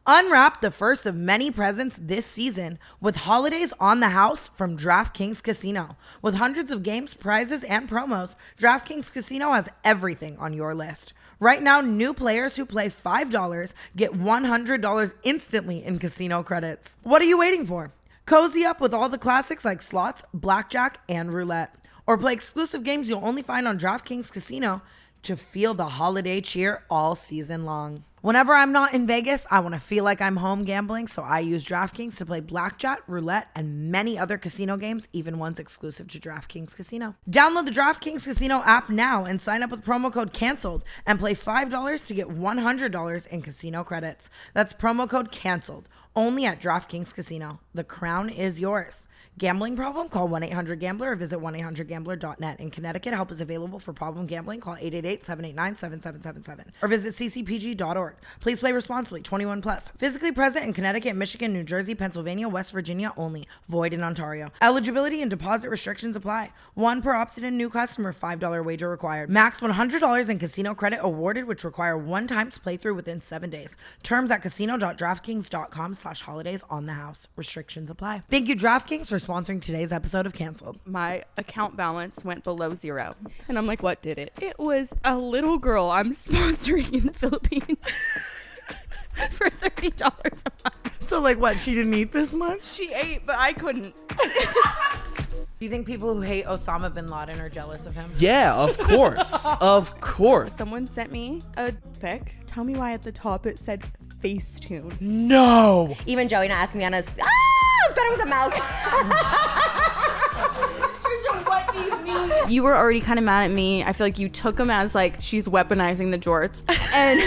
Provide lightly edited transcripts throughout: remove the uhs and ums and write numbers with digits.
Unwrap the first of many presents this season with holidays on the house from DraftKings Casino. With hundreds of games, prizes, and promos, DraftKings Casino has everything on your list. Right now, new players who play $5 get $100 instantly in casino credits. What are you waiting for? Cozy up with all the classics like slots, blackjack, and roulette. Or play exclusive games you'll only find on DraftKings Casino to feel the holiday cheer all season long. Whenever I'm not in Vegas, I want to feel like I'm home gambling, so I use DraftKings to play blackjack, roulette, and many other casino games, even ones exclusive to DraftKings Casino. Download the DraftKings Casino app now and sign up with promo code CANCELLED and play $5 to get $100 in casino credits. That's promo code CANCELLED, only at DraftKings Casino. The crown is yours. Gambling problem? Call 1-800-GAMBLER or visit 1-800-GAMBLER.net. In Connecticut, help is available for problem gambling. Call 888-789-7777 or visit ccpg.org. Please play responsibly. 21 plus. Physically present in Connecticut, Michigan, New Jersey, Pennsylvania, West Virginia only. Void in Ontario. Eligibility and deposit restrictions apply. One per opted-in new customer. $5 wager required. Max $100 in casino credit awarded, which require one times playthrough within 7 days. Terms at casino.draftkings.com/holidays on the house. Restrictions apply. Thank you, DraftKings, for sponsoring today's episode of Canceled. My account balance went below zero. And I'm like, what did it? It was a little girl I'm sponsoring in the Philippines for $30 a month. So like what, she didn't eat this much? She ate, but I couldn't. Do you think people who hate Osama bin Laden are jealous of him? Yeah, of course. Of course. Someone sent me a pic. Tell me why at the top it said Facetuned. No. Even Joey not asking me on a. I thought it was a mouse. Trisha, what do you mean? You were already kind of mad at me. I feel like you took him as like she's weaponizing the jorts. And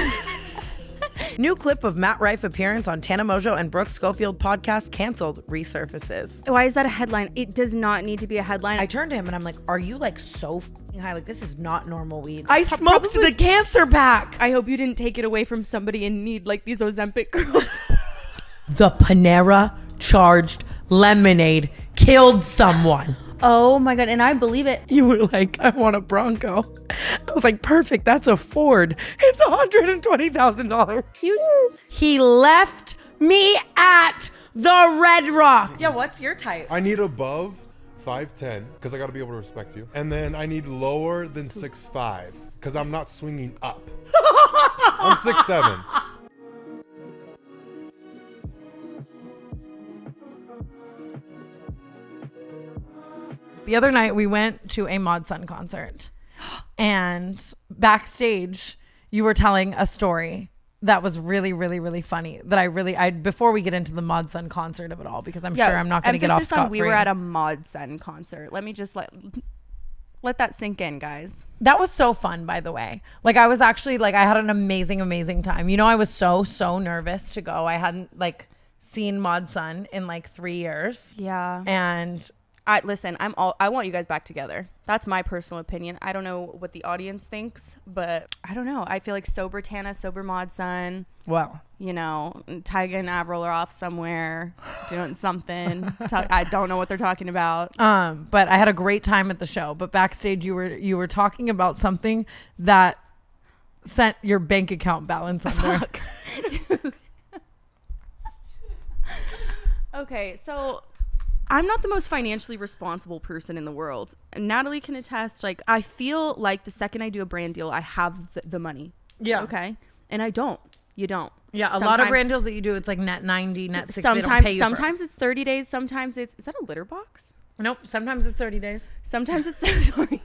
new clip of Matt Rife appearance on Mongeau and Brooke Schofield podcast Canceled resurfaces. why is that a headline? It does not need to be a headline. I turned to him and I'm like, are you like so f***ing high? Like this is not normal weed. I smoked the cancer pack. I hope you didn't take it away from somebody in need like these Ozempic girls. The Panera charged lemonade killed someone. Oh my God, and I believe it. You were like, I want a Bronco. I was like, perfect, that's a Ford. It's $120,000. He left me at the Red Rock. Yeah, what's your type? I need above 5'10", because I got to be able to respect you. And then I need lower than 6'5", because I'm not swinging up. I'm 6'7". The other night we went to a Mod Sun concert, and backstage you were telling a story that was really, really, really funny that I before we get into the Mod Sun concert of it all, because I'm sure I'm not going to get off scot-free. We were at a Mod Sun concert. Let me just let that sink in, guys. That was so fun, by the way. Like I was actually like, I had an amazing, amazing time. You know, I was so nervous to go. I hadn't like seen Mod Sun in like 3 years. Yeah. And listen, I want you guys back together. That's my personal opinion. I don't know what the audience thinks, but I don't know. I feel like sober Tana, sober Mod Sun. Well, you know, Tyga and Avril are off somewhere doing something. I don't know what they're talking about. But I had a great time at the show. But backstage, you were talking about something that sent your bank account balance under. Fuck. Dude. Okay, so I'm not the most financially responsible person in the world. Natalie can attest, like, I feel like the second I do a brand deal, I have the money. Yeah. Okay? And I don't. You don't. Yeah, a lot of brand deals that you do, it's like net 90, net 60. Sometimes it's 30 days. Sometimes it's... Is that a litter box? Nope. Sometimes it's 30 days. Sometimes it's... Sorry.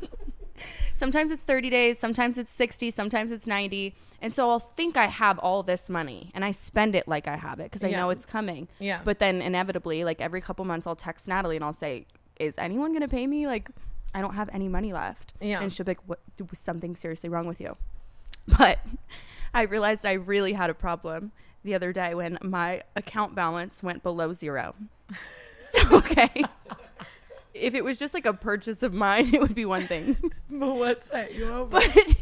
Sometimes it's 30 days. Sometimes it's 60. Sometimes it's 90. And so I'll think I have all this money and I spend it like I have it because I know it's coming. Yeah. But then inevitably, like every couple months, I'll text Natalie and I'll say, is anyone going to pay me? Like, I don't have any money left. Yeah. And she'll be like, what, was something seriously wrong with you? But I realized I really had a problem the other day when my account balance went below zero. Okay. If it was just like a purchase of mine, it would be one thing. But what set you over? But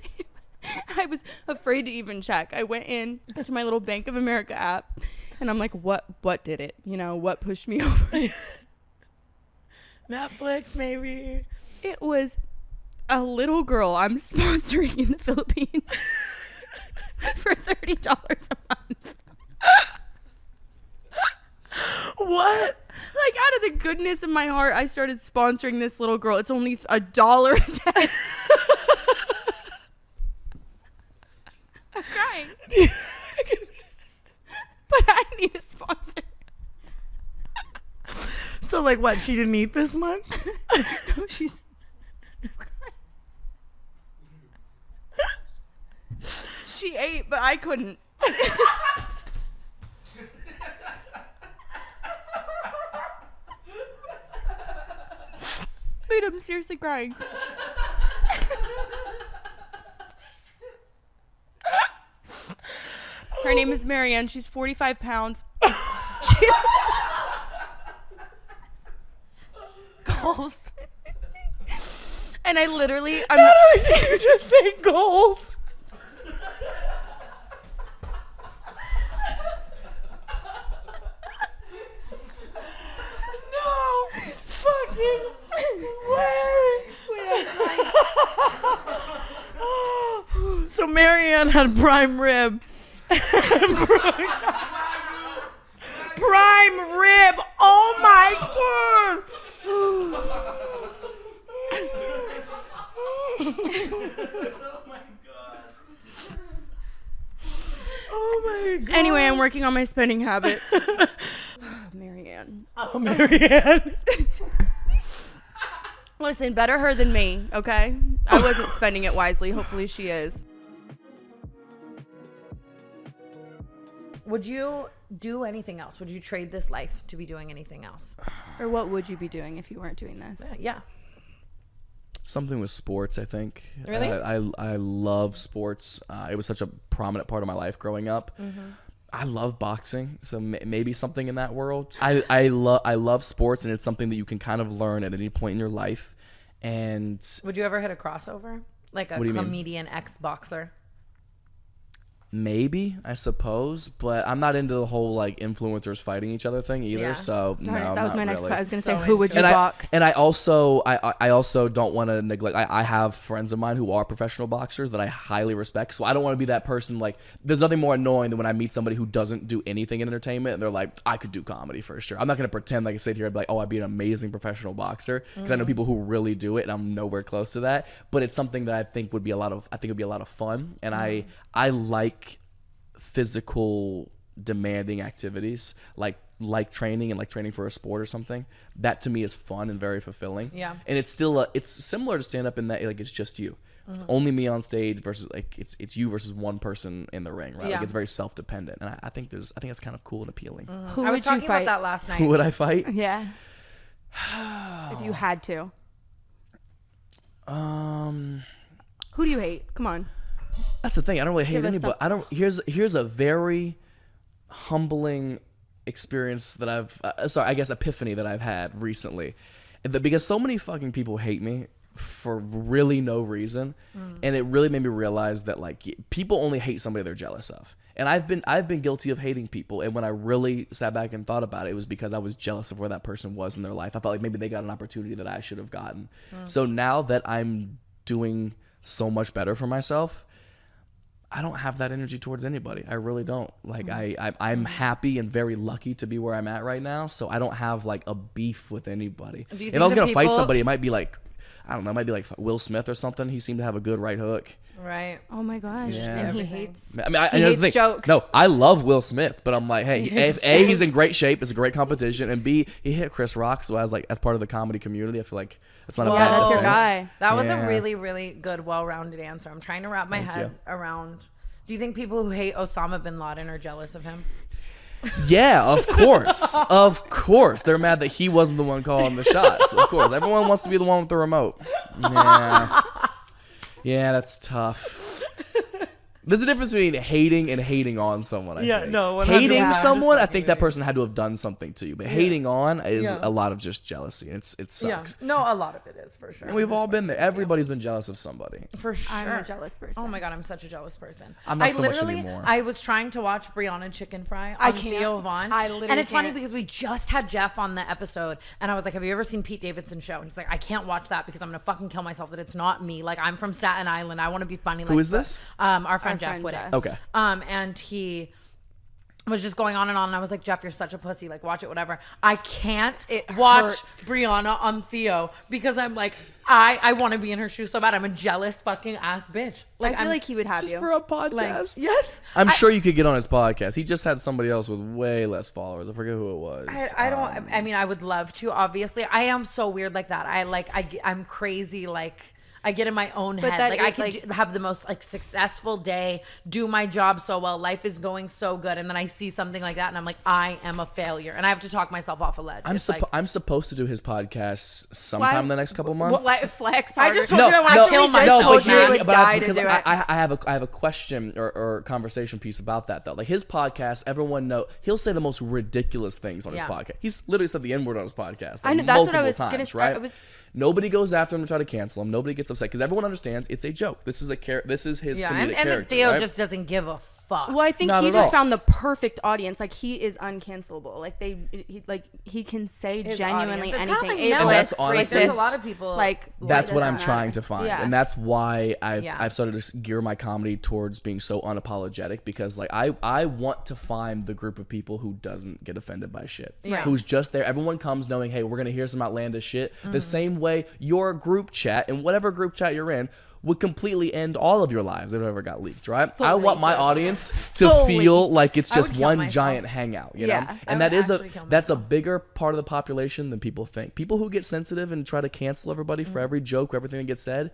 I was afraid to even check. I went in to my little Bank of America app and I'm like, what did it? You know, what pushed me over? Netflix, maybe. It was a little girl I'm sponsoring in the Philippines for $30 a month. What? Like, out of the goodness of my heart, I started sponsoring this little girl. It's only $1 a day. I'm crying. But I need a sponsor. So, like, what? She didn't eat this month? No, she's... She ate, but I couldn't. Wait, I'm seriously crying. Her name is Marianne. She's 45 pounds. Goals. And I literally... Not only did you just say goals. No fucking way. So Marianne had prime rib. Prime rib. Oh my god. Oh my god. Anyway, I'm working on my spending habits. Marianne. Oh, Marianne. Listen, better her than me, okay? I wasn't spending it wisely. Hopefully she is. Would you do anything else? Would you trade this life to be doing anything else? Or what would you be doing if you weren't doing this? Yeah. Something with sports, I think. Really? I love sports. It was such a prominent part of my life growing up. I love boxing, so maybe something in that world. I love sports, and it's something that you can kind of learn at any point in your life. And Would you ever hit a crossover? Like a What do you mean? comedian ex-boxer? maybe, I suppose, but I'm not into the whole like influencers fighting each other thing either. Yeah. So Darn it, no, that was not my next really. question. I was going to So say, who would you And box? I also don't want to neglect. I have friends of mine who are professional boxers that I highly respect. So I don't want to be that person. Like, there's nothing more annoying than when I meet somebody who doesn't do anything in entertainment and they're like, I could do comedy for sure. I'm not going to pretend like I sit here and be like, oh, I'd be an amazing professional boxer, because I know people who really do it and I'm nowhere close to that. But it's something that I think would be a lot of fun, and I like physical demanding activities like training and like training for a sport or something. That to me is fun and very fulfilling. Yeah. And it's still it's similar to stand up in that like it's just you. It's only me on stage versus like it's you versus one person in the ring, right? Yeah. Like it's very self-dependent, and I think that's kind of cool and appealing. Who I would was talking you fight? about that last night. Who would I fight? Yeah. If you had to. Who do you hate? Come on. That's the thing. I don't really hate Give us anybody. I don't. Here's a very humbling experience that I guess epiphany that I've had recently, because so many fucking people hate me for really no reason, and it really made me realize that like people only hate somebody they're jealous of. And I've been guilty of hating people, and when I really sat back and thought about it, it was because I was jealous of where that person was in their life. I felt like maybe they got an opportunity that I should have gotten. So now that I'm doing so much better for myself, I don't have that energy towards anybody. I really don't. Like I'm happy and very lucky to be where I'm at right now. So I don't have like a beef with anybody. Do you If think I was the gonna fight people- somebody, it might be like, I don't know, it might be like Will Smith or something. He seemed to have a good right hook. Right. Oh my gosh. Yeah. And he Everything. hates. I mean, He and that's hates the thing. jokes. No, I love Will Smith, but I'm like, hey, if A, he's in great shape, it's a great competition, and B, he hit Chris Rock, so as part of the comedy community, I feel like it's not a Well, bad that's your defense. guy. That was Yeah. a really, really good, well-rounded answer. I'm trying to wrap my Thank head you. around. Do you think people who hate Osama bin Laden are jealous of him? Yeah, of course. Of course. They're mad that he wasn't the one calling the shots. Of course. Everyone wants to be the one with the remote. Yeah. Yeah, that's tough. There's a difference between hating and hating on someone, I think. no, 100%. Hating Yeah. someone, I Just think fucking that person had to have done something to you. But hating on is Yeah. a lot of just jealousy. And it sucks. Yeah. No, a lot of it is for sure. And we've all been there. Everybody's been jealous of somebody. For sure. I'm a jealous person. Oh my god, I'm such a jealous person. I'm not I so much literally, anymore. I was trying to watch Brianna Chicken Fry on I can't. Theo Vaughn. I literally and it's funny can't. because we just had Jeff on the episode, and I was like, "Have you ever seen Pete Davidson's show?" And he's like, "I can't watch that because I'm gonna fucking kill myself. That it's not me. Like I'm from Staten Island. I want to be funny." Like, Who is this? Our friend Jeff friend Whittick. Jeff. Okay. And he was just going on and on, and I was like, Jeff, you're such a pussy, like watch it, whatever. I can't watch Brianna on Theo because I'm like, I want to be in her shoes so bad. I'm a jealous fucking ass bitch. Like, I feel like he would have just you for a podcast. Like, yes, I'm sure you could get on his podcast. He just had somebody else with way less followers. I forget who it was. I don't. I mean, I would love to. Obviously, I am so weird like that. I'm crazy like. I get in my own head. Like I can have the most like successful day, do my job so well, life is going so good, and then I see something like that, and I'm like, I am a failure, and I have to talk myself off a ledge. I'm supposed to do his podcast sometime in the next couple months. Flex. I just told you I want to kill myself. I have a question or conversation piece about that though. Like his podcast, everyone know he'll say the most ridiculous things on his podcast. He's literally said the N-word on his podcast. Like, I know that's what I was times, gonna say. right? Nobody goes after him to try to cancel him. Nobody gets upset because everyone understands it's a joke. This is his comedic character. And Theo right? just doesn't give a fuck. Well, I think he just found the perfect audience. Like he is uncancelable. Like he can say his genuinely anything. Ableist, racist. There's a lot of people like that's what I'm trying to find, and that's why I've started to gear my comedy towards being so unapologetic because like I want to find the group of people who doesn't get offended by shit, who's just there. Everyone comes knowing, hey, we're gonna hear some outlandish shit. The same way your group chat and whatever group chat you're in would completely end all of your lives if it ever got leaked, right? I want my audience to feel like it's just one giant hangout, you know? And that's a bigger part of the population than people think. People who get sensitive and try to cancel everybody for every joke or everything that gets said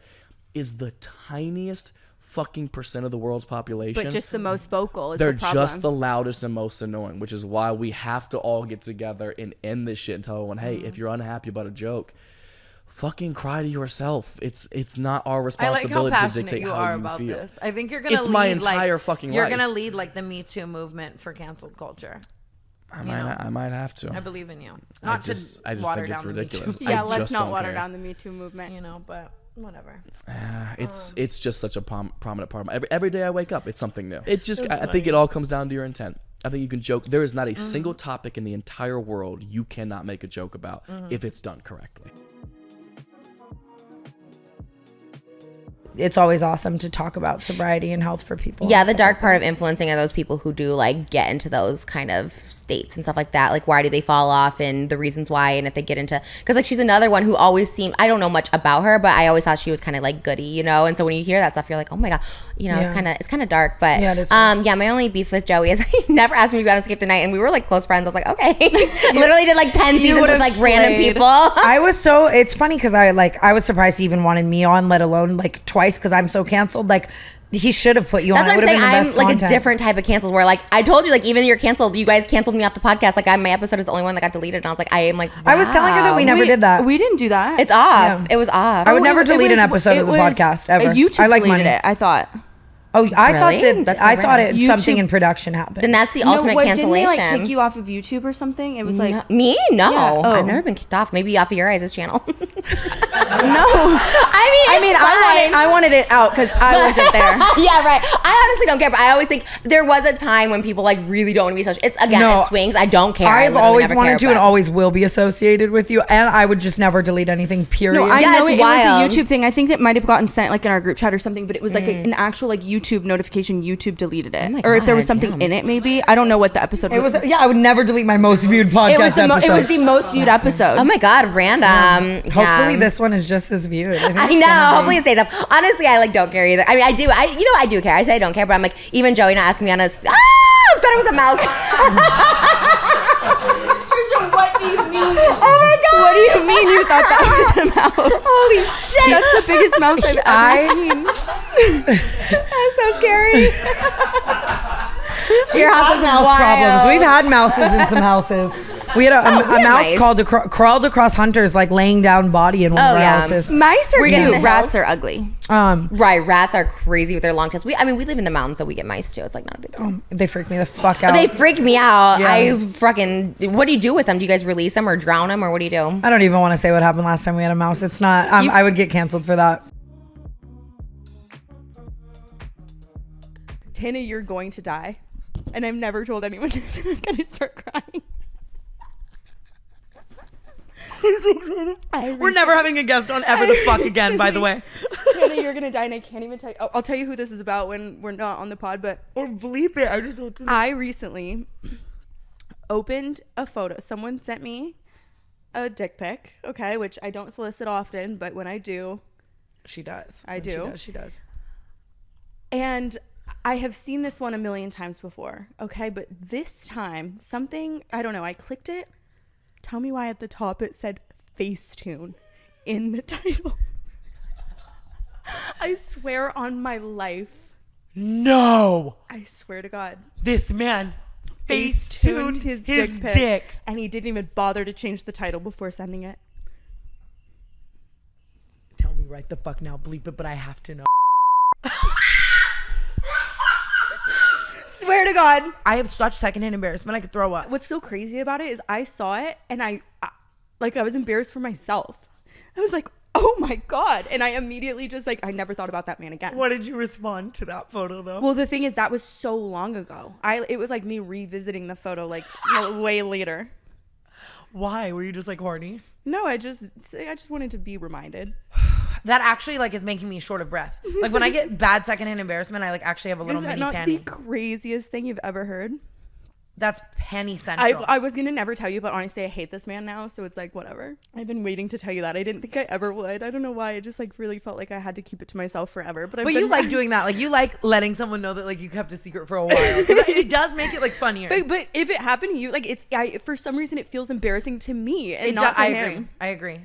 is the tiniest fucking percent of the world's population. But just the most vocal is They're the problem. just the loudest and most annoying, which is why we have to all get together and end this shit and tell everyone, hey, if you're unhappy about a joke, fucking cry to yourself. It's not our responsibility to dictate how you feel. This. I think you're gonna. It's my entire fucking life. You're gonna lead like the Me Too movement for canceled culture. I might have to. I believe in you. I just think it's ridiculous. Yeah, let's not water down the Me Too movement. You know, but whatever. It's just such a prominent part of my every day I wake up. It's something new. It just I think it all comes down to your intent. I think you can joke. There is not a single topic in the entire world you cannot make a joke about if it's done correctly. It's always awesome to talk about sobriety and health for people. Yeah, the dark part of influencing are those people who do like get into those kind of states and stuff like that. Like why do they fall off and the reasons why, and if they get into, because like she's another one who always seemed, I don't know much about her, but I always thought she was kind of like goody, you know. And so when you hear that stuff, you're like, oh my god, you know, it's kind of dark. But my only beef with Joey is he never asked me to be on Escape Tonight, and we were like close friends. I was like, okay, literally did like 10 seasons with like random people. It's funny because I was surprised he even wanted me on, let alone like twice. Because I'm so canceled, like he should have put you on. That's what I'm saying. I'm like a different type of canceled. Where like I told you, like even you're canceled. You guys canceled me off the podcast. Like my episode is the only one that got deleted, and I was like, I am like, wow. I was telling her that we never did that. We didn't do that. It's off. Yeah. It was off. I would never delete an episode of the podcast ever. YouTube I like deleted it. I thought. Oh, I thought something in production happened. Then that's the ultimate cancellation. Didn't they like kick you off of YouTube or something? It was like me? No, yeah. I've never been kicked off. Maybe off of your guys' channel. No, I wanted it out because I wasn't there. Yeah, right. I honestly don't care, but I always think there was a time when people like really don't want to be social. It's it swings. I don't care. I've always wanted to and always will be associated with you, and I would just never delete anything. Period. No, I know it was a YouTube thing. I think it might have gotten sent like in our group chat or something, but it was like an actual like YouTube notification. YouTube deleted it, or if there was something in it, maybe I don't know what the episode was. Yeah, I would never delete my most viewed podcast. It was the most viewed episode. Oh my god, random. Hopefully this one is just as viewed. I know. Hopefully it stays up. Honestly, I like don't care either. I mean, I do. I do care. I say I don't care, but I'm like, even Joey not asking me on a. I thought it was a mouse. Trisha, what do you mean? Oh my god! What do you mean you thought that was a mouse? Holy shit! That's the biggest mouse I've ever seen. That's so scary. Your house has mouse problems. We've had mouses in some houses. We had a mouse crawled across Hunter's like laying down body in one of our houses. Mice are cute. Rats are ugly. Right, rats are crazy with their long tails. We live in the mountains, so we get mice too. It's like not a big deal. They freak me the fuck out. They freak me out. Yeah. What do you do with them? Do you guys release them or drown them or what do you do? I don't even want to say what happened last time we had a mouse. It's not. I would get canceled for that. Tana, you're going to die. And I've never told anyone this, and I'm going to start crying. We're never having a guest on Ever the Fuck again, by the way. Tana'S, you're gonna die, and I can't even tell you. I'll tell you who this is about when we're not on the pod, but Or bleep it. I recently opened a photo. Someone sent me a dick pic, okay, which I don't solicit often, but when I do, She does. I do. She does. And I have seen this one a million times before, okay, but this time something, I don't know, I clicked it. Tell me why at the top it said Facetuned in the title. I swear on my life. No. I swear to God. This man Facetuned his dick pic, dick. and he didn't even bother to change the title before sending it. Tell me right the fuck now. Bleep it, but I have to know. Swear to God. I have such secondhand embarrassment. I could throw up. What's so crazy about it is I saw it and I was embarrassed for myself. I was like, oh my God. And I immediately just I never thought about that man again. What did you respond to that photo though? Well, the thing is that was so long ago. It was like me revisiting the photo way later. Why? Were you just horny? No, I just wanted to be reminded. That actually is making me short of breath. When I get bad secondhand embarrassment, I actually have a little Is that mini not panty. the craziest thing you've ever heard? That's penny central. I was gonna never tell you, but honestly, I hate this man now, so it's whatever. I've been waiting to tell you that. I didn't think I ever would. I don't know why. I just really felt like I had to keep it to myself forever. But you like doing that. You like letting someone know that you kept a secret for a while. 'Cause it does make it funnier. But if it happened to you, for some reason it feels embarrassing to me and not to him. I agree.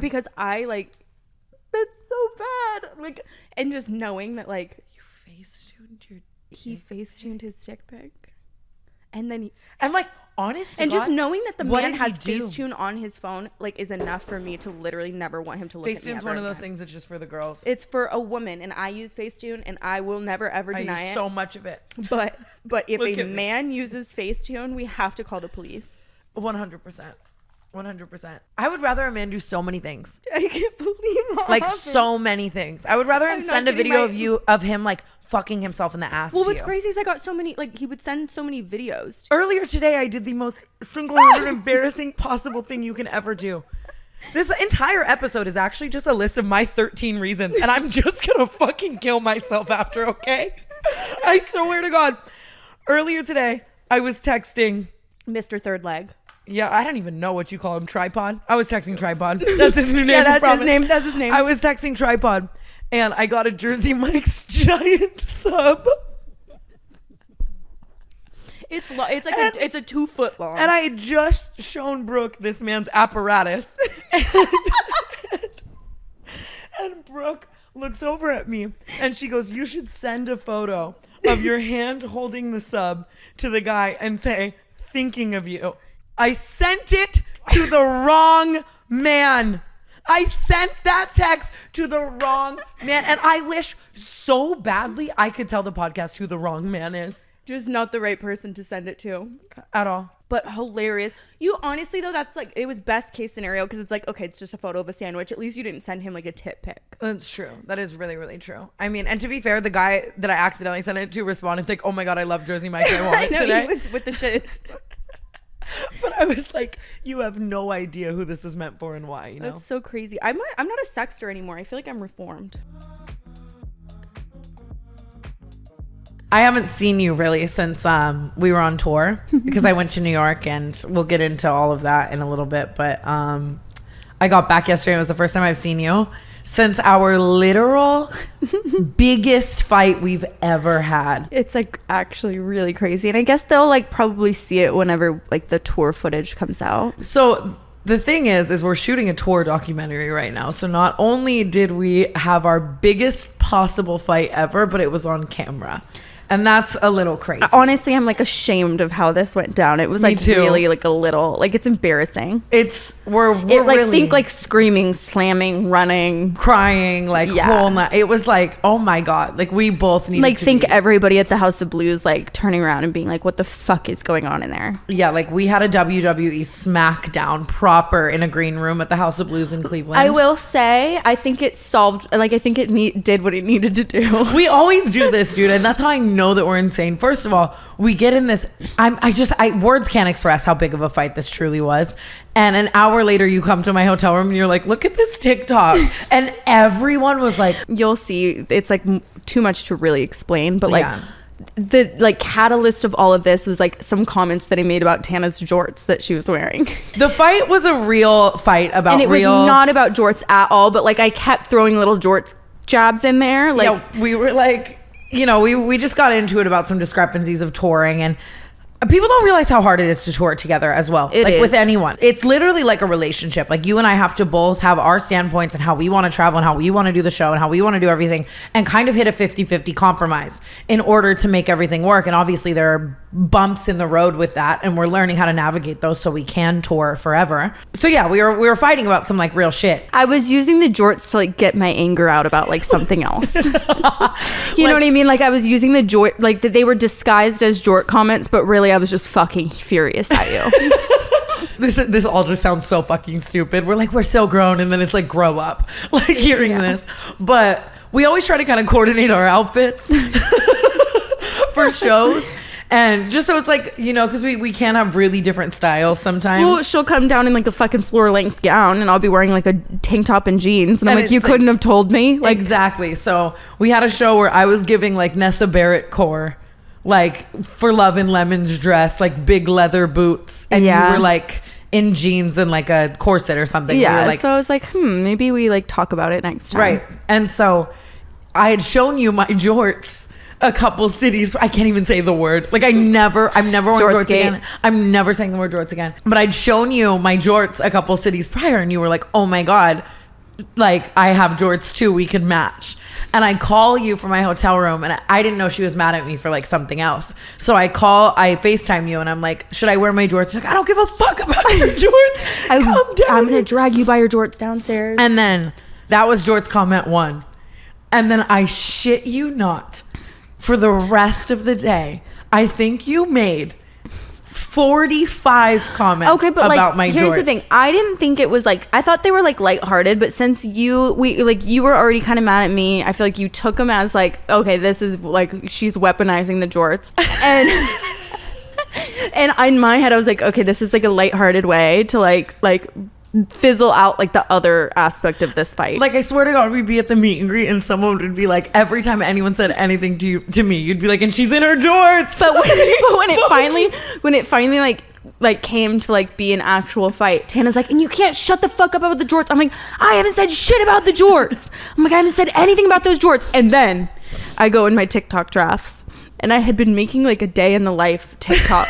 Because I that's so bad. And just knowing that you Facetuned he Facetuned his dick pic. And then honest and just knowing that the what man did has he do? Facetune on his phone is enough for me to literally never want him to look at me Facetune's ever one of those again. things that's just for the girls. It's for a woman, and I use Facetune, and I will never ever I deny use it. so much of it. But if Look a at me. man uses Facetune, we have to call the police. 100%. 100%. I would rather a man do so many things. I can't believe that. So many things. I would rather him I'm not send a getting video of him fucking himself in the ass. Well, to what's you. crazy is I got so many, he would send so many videos. Earlier today, I did the most single-handed embarrassing possible thing you can ever do. This entire episode is actually just a list of my 13 reasons, and I'm just gonna fucking kill myself after, okay? I swear to God. Earlier today, I was texting Mr. Third Leg. Yeah, I don't even know what you call him. Tripod? I was texting Tripod. That's his new name. Yeah, I that's his promise. name. That's his name. I was texting Tripod, and I got a Jersey Mike's giant sub. It's it's a 2 foot long. And I had just shown Brooke this man's apparatus. And Brooke looks over at me, and she goes, "You should send a photo of your hand holding the sub to the guy and say, 'Thinking of you.'" I sent it to the wrong man. I sent that text to the wrong man. And I wish so badly I could tell the podcast who the wrong man is. Just not the right person to send it to. At all. But hilarious. You honestly, though, that's it was best case scenario because it's okay, it's just a photo of a sandwich. At least you didn't send him a tit pic. That's true. That is really, really true. I mean, and to be fair, the guy that I accidentally sent it to responded "Oh my God, I love Jersey Mike. I want I it know, today." he was with the shits. But I was you have no idea who this was meant for and why, That's so crazy. I'm not a sexter anymore. I feel like I'm reformed. I haven't seen you really since we were on tour because I went to New York, and we'll get into all of that in a little bit. But I got back yesterday. It was the first time I've seen you since our literal biggest fight we've ever had. It's actually really crazy, and I guess they'll probably see it whenever the tour footage comes out. So the thing is we're shooting a tour documentary right now. So not only did we have our biggest possible fight ever, but it was on camera. And that's a little crazy. Honestly, I'm ashamed of how this went down. It was Me too. really a little it's embarrassing. We're really think screaming, slamming, running, crying, whole night. It was oh my God, we both needed to think everybody at the House of Blues turning around and being what the fuck is going on in there? Yeah, we had a WWE SmackDown proper in a green room at the House of Blues in Cleveland. I will say, I think it solved. I think it did what it needed to do. We always do this, dude, and that's how I know that we're insane. First of all, we get in this. Words can't express how big of a fight this truly was. And an hour later, you come to my hotel room and you're like, look at this TikTok. And everyone was like, you'll see, it's like too much to really explain, but like the like catalyst of all of this was like some comments that I made about Tana'S jorts that she was wearing. The fight was a real fight about and it was not about jorts at all, but like I kept throwing little jorts jabs in there. Like we were like, we just got into it about some discrepancies of touring, and people don't realize how hard it is to tour together as well. It is. With anyone. It's literally like a relationship. Like you and I have to both have our standpoints and how we want to travel and how we want to do the show and how we want to do everything, and kind of hit a 50-50 compromise in order to make everything work. And obviously there are bumps in the road with that, and we're learning how to navigate those so we can tour forever. So yeah, we were fighting about some like real shit. I was using the jorts to like get my anger out about like something else. You know what I mean? Like I was using the jort, like that they were disguised as jort comments, but really I was just fucking furious at you. This all just sounds so fucking stupid. We're so grown, and then it's like grow up, like hearing this. But we always try to kind of coordinate our outfits for shows. And just so it's like, because we can have really different styles sometimes. Well, she'll come down in like a fucking floor length gown and I'll be wearing like a tank top and jeans. And I'm like, you couldn't have told me. Like, exactly. So we had a show where I was giving like Nessa Barrett core, like For Love and Lemon's dress, like big leather boots. And you were like in jeans and like a corset or something. Yeah. Like, so I was like, maybe we like talk about it next time. Right. And so I had shown you my jorts a couple cities. I can't even say the word. Like I'm never wearing jorts again. I'm never saying the word jorts again. But I'd shown you my jorts a couple cities prior, and you were like, oh my God, like I have jorts too, we can match. And I call you from my hotel room, and I didn't know she was mad at me for like something else. So I FaceTime you, and I'm like, should I wear my jorts? You're like, I don't give a fuck about your jorts. Calm down. I'm gonna drag you by your jorts downstairs. And then that was jorts comment 1. And then I shit you not, for the rest of the day, I think you made 45 comments about my jorts. Here's the thing. I didn't think it was like, I thought they were like lighthearted, but since you were already kind of mad at me, I feel like you took them as like, okay, this is like, she's weaponizing the jorts. And and in my head, I was like, okay, this is like a lighthearted way to like fizzle out like the other aspect of this fight. Like I swear to God, we'd be at the meet and greet, and someone would be like, every time anyone said anything to me, you'd be like, and she's in her jorts. But when it finally like came to like be an actual fight, Tana'S like, and you can't shut the fuck up about the jorts. I'm like, I haven't said shit about the jorts. I'm like, I haven't said anything about those jorts. And then I go in my TikTok drafts, and I had been making like a day in the life TikTok.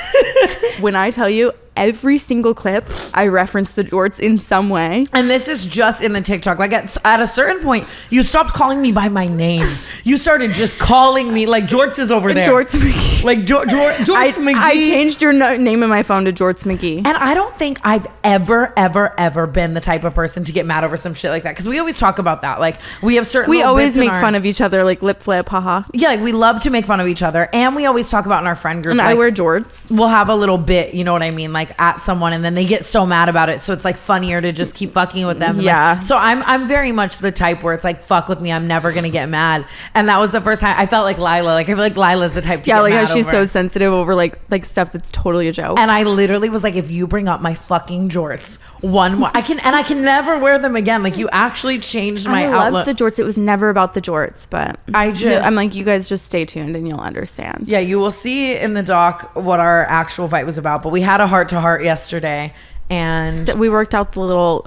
When I tell you, every single clip, I reference the jorts in some way. And this is just in the TikTok. Like at a certain point, you stopped calling me by my name. You started just calling me like Jorts is over there. Jorts McGee. Like Jorts McGee. I changed your name in my phone to Jorts McGee. And I don't think I've ever been the type of person to get mad over some shit like that. Because we always talk about that. Like we have certain. We always make fun of each other, like lip flip, haha. Yeah, like we love to make fun of each other, and we always talk about in our friend group. And like, I wear jorts. We'll have a little bit, you know what I mean, like at someone, and then they get so mad about it, so it's like funnier to just keep fucking with them. Yeah. Like, so I'm very much the type where it's like, fuck with me, I'm never gonna get mad. And that was the first time I felt like Lila. Like I feel like Lila's the type to get like mad how she's over. so sensitive over like stuff that's totally a joke. And I literally was like, if you bring up my fucking jorts one more, I can never wear them again. Like you actually changed my outlook. I loved the jorts. It was never about the jorts, but I'm like, you guys just stay tuned and you'll understand. Yeah, you will see in the doc what our actual fight was about. But we had a heart to heart yesterday, and we worked out the little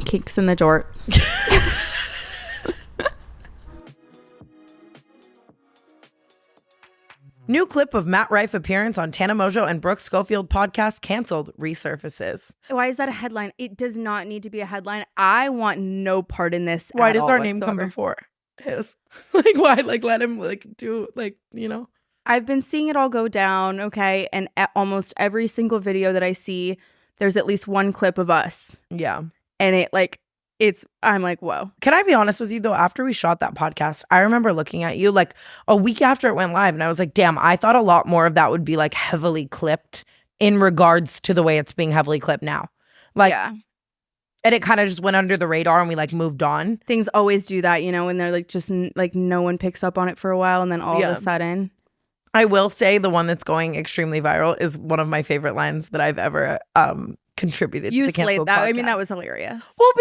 kinks in the jorts. New clip of Matt Rife appearance on Tana Mongeau and Brooke Schofield podcast canceled resurfaces. Why is that a headline? It does not need to be a headline. I want no part in this. Why does our name come before his? Like why? Like let him like do like, you know. I've been seeing it all go down, okay? And at almost every single video that I see, there's at least one clip of us. Yeah. And I'm like, whoa. Can I be honest with you though? After we shot that podcast, I remember looking at you like a week after it went live, and I was like, damn, I thought a lot more of that would be like heavily clipped in regards to the way it's being heavily clipped now. Like, yeah. And it kind of just went under the radar and we like moved on. Things always do that, you know, when they're like just like no one picks up on it for a while, and then all of a sudden. I will say the one that's going extremely viral is one of my favorite lines that I've ever contributed to the Canceled that. podcast. I mean, that was hilarious. Well,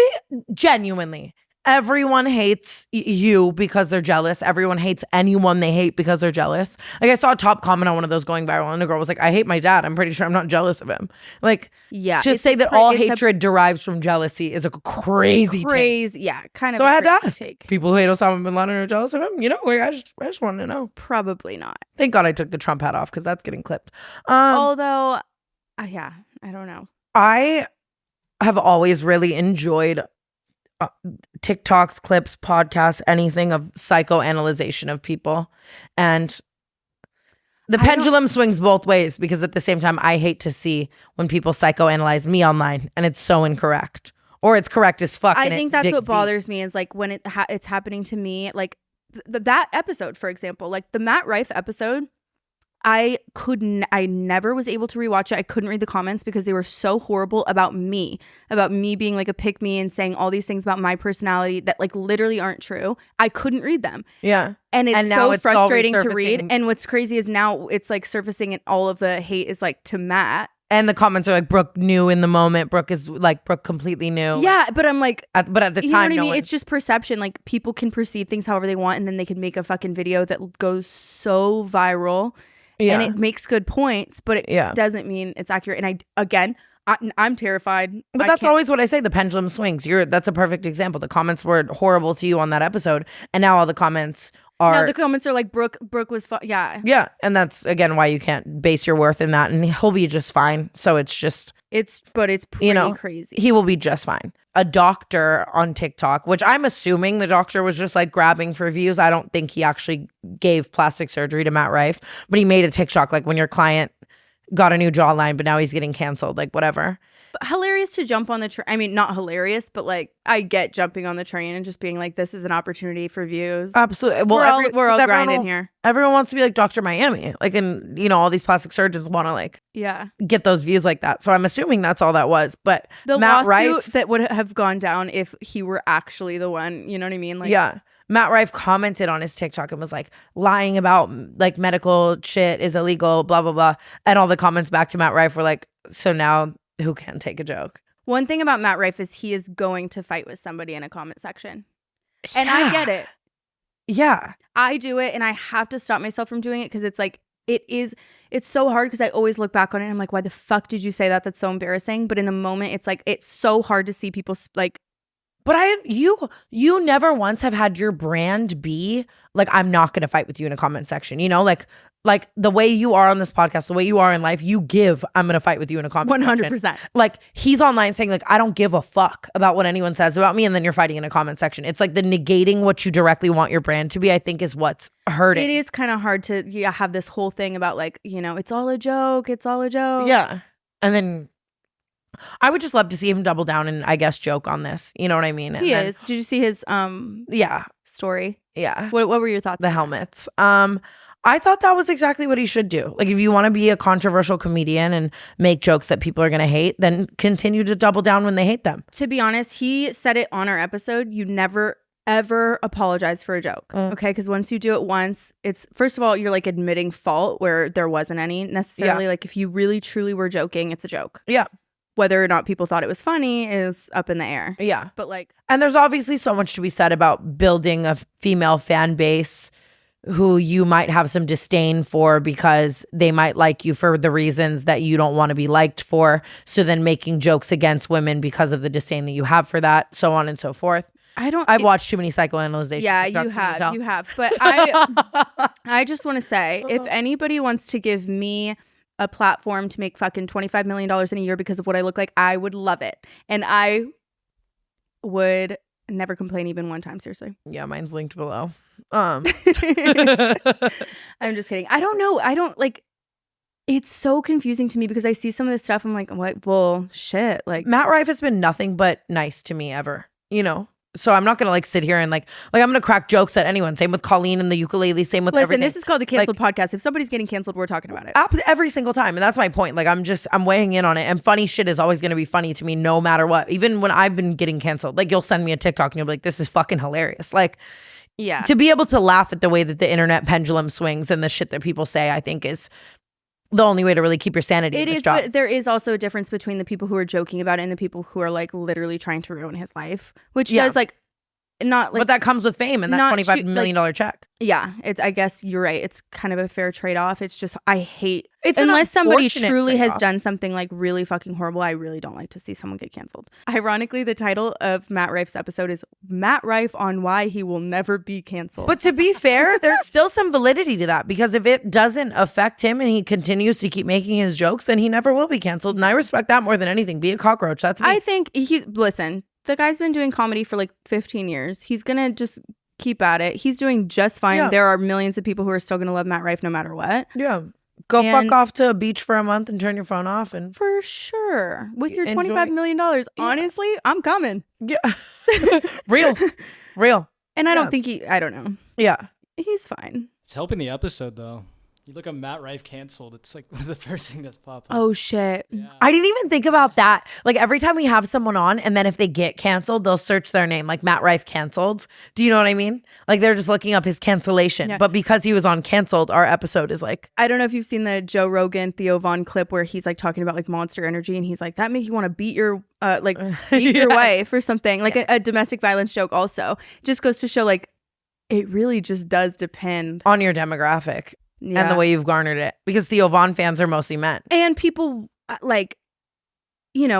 genuinely. Everyone hates you because they're jealous. Everyone hates anyone they hate because they're jealous. Like, I saw a top comment on one of those going viral, and the girl was like, I hate my dad. I'm pretty sure I'm not jealous of him. Like, yeah, to say that all hatred derives from jealousy is a crazy take. Yeah, kind of. So I had to ask. People who hate Osama bin Laden are jealous of him? You know, like, I just wanted to know. Probably not. Thank God I took the Trump hat off because that's getting clipped. Although, yeah, I don't know. I have always really enjoyed TikToks, clips, podcasts, anything of psychoanalyzation of people. And the pendulum swings both ways because at the same time, I hate to see when people psychoanalyze me online and it's so incorrect. Or it's correct as fuck. I think that's what bothers me is like when it's happening to me, like that episode, for example, like the Matt Rife episode, I never was able to rewatch it. I couldn't read the comments because they were so horrible about me being like a pick me and saying all these things about my personality that like literally aren't true. I couldn't read them. Yeah. And it's so frustrating to read. And what's crazy is now it's like surfacing and all of the hate is like to Matt. And the comments are like, Brooke knew in the moment. Brooke completely knew. Yeah, but I'm like, but at the time, you know what I mean? It's just perception. Like people can perceive things however they want, and then they can make a fucking video that goes so viral. Yeah. And it makes good points, but it doesn't mean it's accurate. And I'm terrified. But that's always what I say. The pendulum swings. That's a perfect example. The comments were horrible to you on that episode, and now all the comments are. No, the comments are like Brooke was fun. Yeah. Yeah, and that's again why you can't base your worth in that, and he'll be just fine. So it's just. It's pretty crazy. He will be just fine. A doctor on TikTok, which I'm assuming the doctor was just like grabbing for views. I don't think he actually gave plastic surgery to Matt Rife, but he made a TikTok like when your client got a new jawline, but now he's getting canceled, like whatever. Hilarious to jump on the train. I mean, not hilarious, but like I get jumping on the train and just being like, this is an opportunity for views. Absolutely. Well, we're all grinding here. Everyone wants to be like Dr. Miami. Like, and you know, all these plastic surgeons want to like get those views like that. So I'm assuming that's all that was. But the Matt lawsuit Rife, that would have gone down if he were actually the one, you know what I mean? Like, yeah. Matt Rife commented on his TikTok and was like, lying about like medical shit is illegal, blah, blah, blah. And all the comments back to Matt Rife were like, so now who can take a joke? One thing about Matt Rife is he is going to fight with somebody in a comment section. And I get it. Yeah. I do it and I have to stop myself from doing it because it's like, it's so hard because I always look back on it and I'm like, why the fuck did you say that? That's so embarrassing. But in the moment, it's like, it's so hard to see people like. But you never once have had your brand be like, I'm not going to fight with you in a comment section, you know, like the way you are on this podcast, the way you are in life, you give, I'm going to fight with you in a comment 100%. section. Like he's online saying like, I don't give a fuck about what anyone says about me. And then you're fighting in a comment section. It's like the negating what you directly want your brand to be, I think is what's hurting. It is kind of hard to have this whole thing about like, you know, it's all a joke. It's all a joke. Yeah. And then I would just love to see him double down and I guess joke on this. You know what I mean? He is. Did you see his story? Yeah. What were your thoughts? The helmets. I thought that was exactly what he should do. Like if you want to be a controversial comedian and make jokes that people are going to hate, then continue to double down when they hate them. To be honest, he said it on our episode. You never ever apologize for a joke. Okay? Because once you do it once, it's first of all, you're like admitting fault where there wasn't any necessarily. Like if you really truly were joking, it's a joke. Yeah. Whether or not people thought it was funny is up in the air. Yeah. But like. And there's obviously so much to be said about building a female fan base who you might have some disdain for because they might like you for the reasons that you don't want to be liked for. So then making jokes against women because of the disdain that you have for that, so on and so forth. I've watched too many psychoanalyzations. Yeah, you have. But I just want to say, if anybody wants to give me a platform to make fucking $25 million in a year because of what I look like, I would love it. And I would never complain even one time, seriously. Yeah, mine's linked below. I'm just kidding. I don't know. I don't like. It's so confusing to me because I see some of this stuff. I'm like, what? Well, shit. Like Matt Rife has been nothing but nice to me ever. You know. So I'm not gonna like sit here and like I'm gonna crack jokes at anyone. Same with Colleen and the ukulele. Same with everything. This is called the Canceled Podcast. If somebody's getting canceled, we're talking about it every single time, and that's my point. Like I'm weighing in on it. And funny shit is always gonna be funny to me, no matter what. Even when I've been getting canceled, like you'll send me a TikTok and you'll be like, "This is fucking hilarious." Like Yeah. To be able to laugh at the way that the internet pendulum swings and the shit that people say, I think is the only way to really keep your sanity in this job. But there is also a difference between the people who are joking about it and the people who are like literally trying to ruin his life, which does like not like. But that comes with fame and that $25 million check. Yeah, it's. I guess you're right. It's kind of a fair trade off. It's just I hate it's unless somebody truly has trade-off. done something like really fucking horrible. I really don't like to see someone get canceled. Ironically, the title of Matt Rife's episode is Matt Rife on why he will never be canceled. But to be fair, there's still some validity to that because if it doesn't affect him and he continues to keep making his jokes, then he never will be canceled. And I respect that more than anything. Be a cockroach. That's me. I think listen. The guy's been doing comedy for like 15 years. He's gonna just keep at it. He's doing just fine. Yeah. There are millions of people who are still gonna love Matt Rife no matter what. Yeah. Go fuck off to a beach for a month and turn your phone off. And for sure. With your Enjoy. $25 million, honestly, I'm coming. yeah. Real. And I don't think I don't know. Yeah. He's fine. It's helping the episode, though. You look at Matt Rife canceled, it's like the first thing that's popped up. Oh, shit. Yeah. I didn't even think about that. Like every time we have someone on and then if they get canceled, they'll search their name like Matt Rife canceled. Do you know what I mean? Like they're just looking up his cancellation. Yeah. But because he was on canceled, our episode is like. I don't know if you've seen the Joe Rogan, Theo Von clip where he's like talking about like Monster Energy and he's like, that make you want to beat your your wife or something. Like a domestic violence joke also. Just goes to show like it really just does depend On your demographic. Yeah. And the way you've garnered it. Because Theo Von fans are mostly men. And people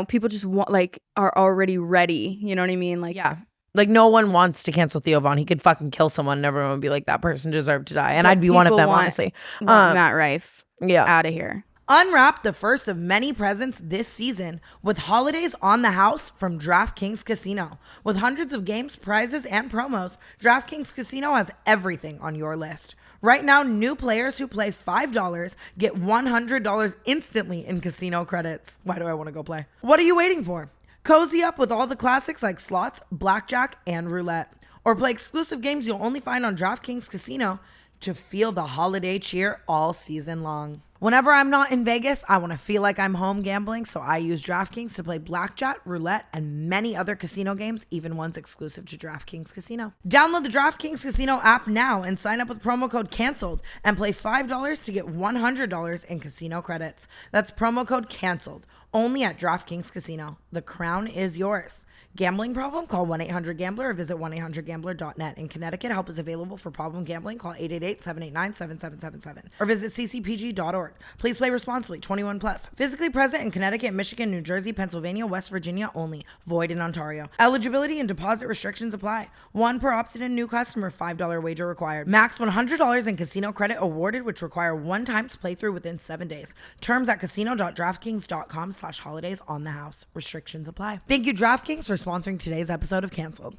people just want are already ready. You know what I mean? Like, Yeah. Like no one wants to cancel Theo Von. He could fucking kill someone and everyone would be like, that person deserved to die. And I'd be one of them, honestly. Matt Rife out of here. Unwrap the first of many presents this season with holidays on the house from DraftKings Casino. With hundreds of games, prizes, and promos, DraftKings Casino has everything on your list. Right now, new players who play $5 get $100 instantly in casino credits. Why do I want to go play? What are you waiting for? Cozy up with all the classics like slots, blackjack, and roulette. Or play exclusive games you'll only find on DraftKings Casino to feel the holiday cheer all season long. Whenever I'm not in Vegas, I want to feel like I'm home gambling, so I use DraftKings to play blackjack, roulette, and many other casino games, even ones exclusive to DraftKings Casino. Download the DraftKings Casino app now and sign up with promo code CANCELLED and play $5 to get $100 in casino credits. That's promo code CANCELLED, only at DraftKings Casino. The crown is yours. Gambling problem? Call 1-800-GAMBLER or visit 1-800-GAMBLER.net. In Connecticut, help is available for problem gambling. Call 888-789-7777 or visit ccpg.org. Please play responsibly. 21 plus. Physically present in Connecticut, Michigan, New Jersey, Pennsylvania, West Virginia only. Void in Ontario. Eligibility and deposit restrictions apply. One per opted-in new customer. $5 wager required. Max $100 in casino credit awarded, which require one times playthrough within 7 days. Terms at casino.draftkings.com/holidays on the house. Restrictions apply. Thank you, DraftKings, for sponsoring today's episode of Canceled.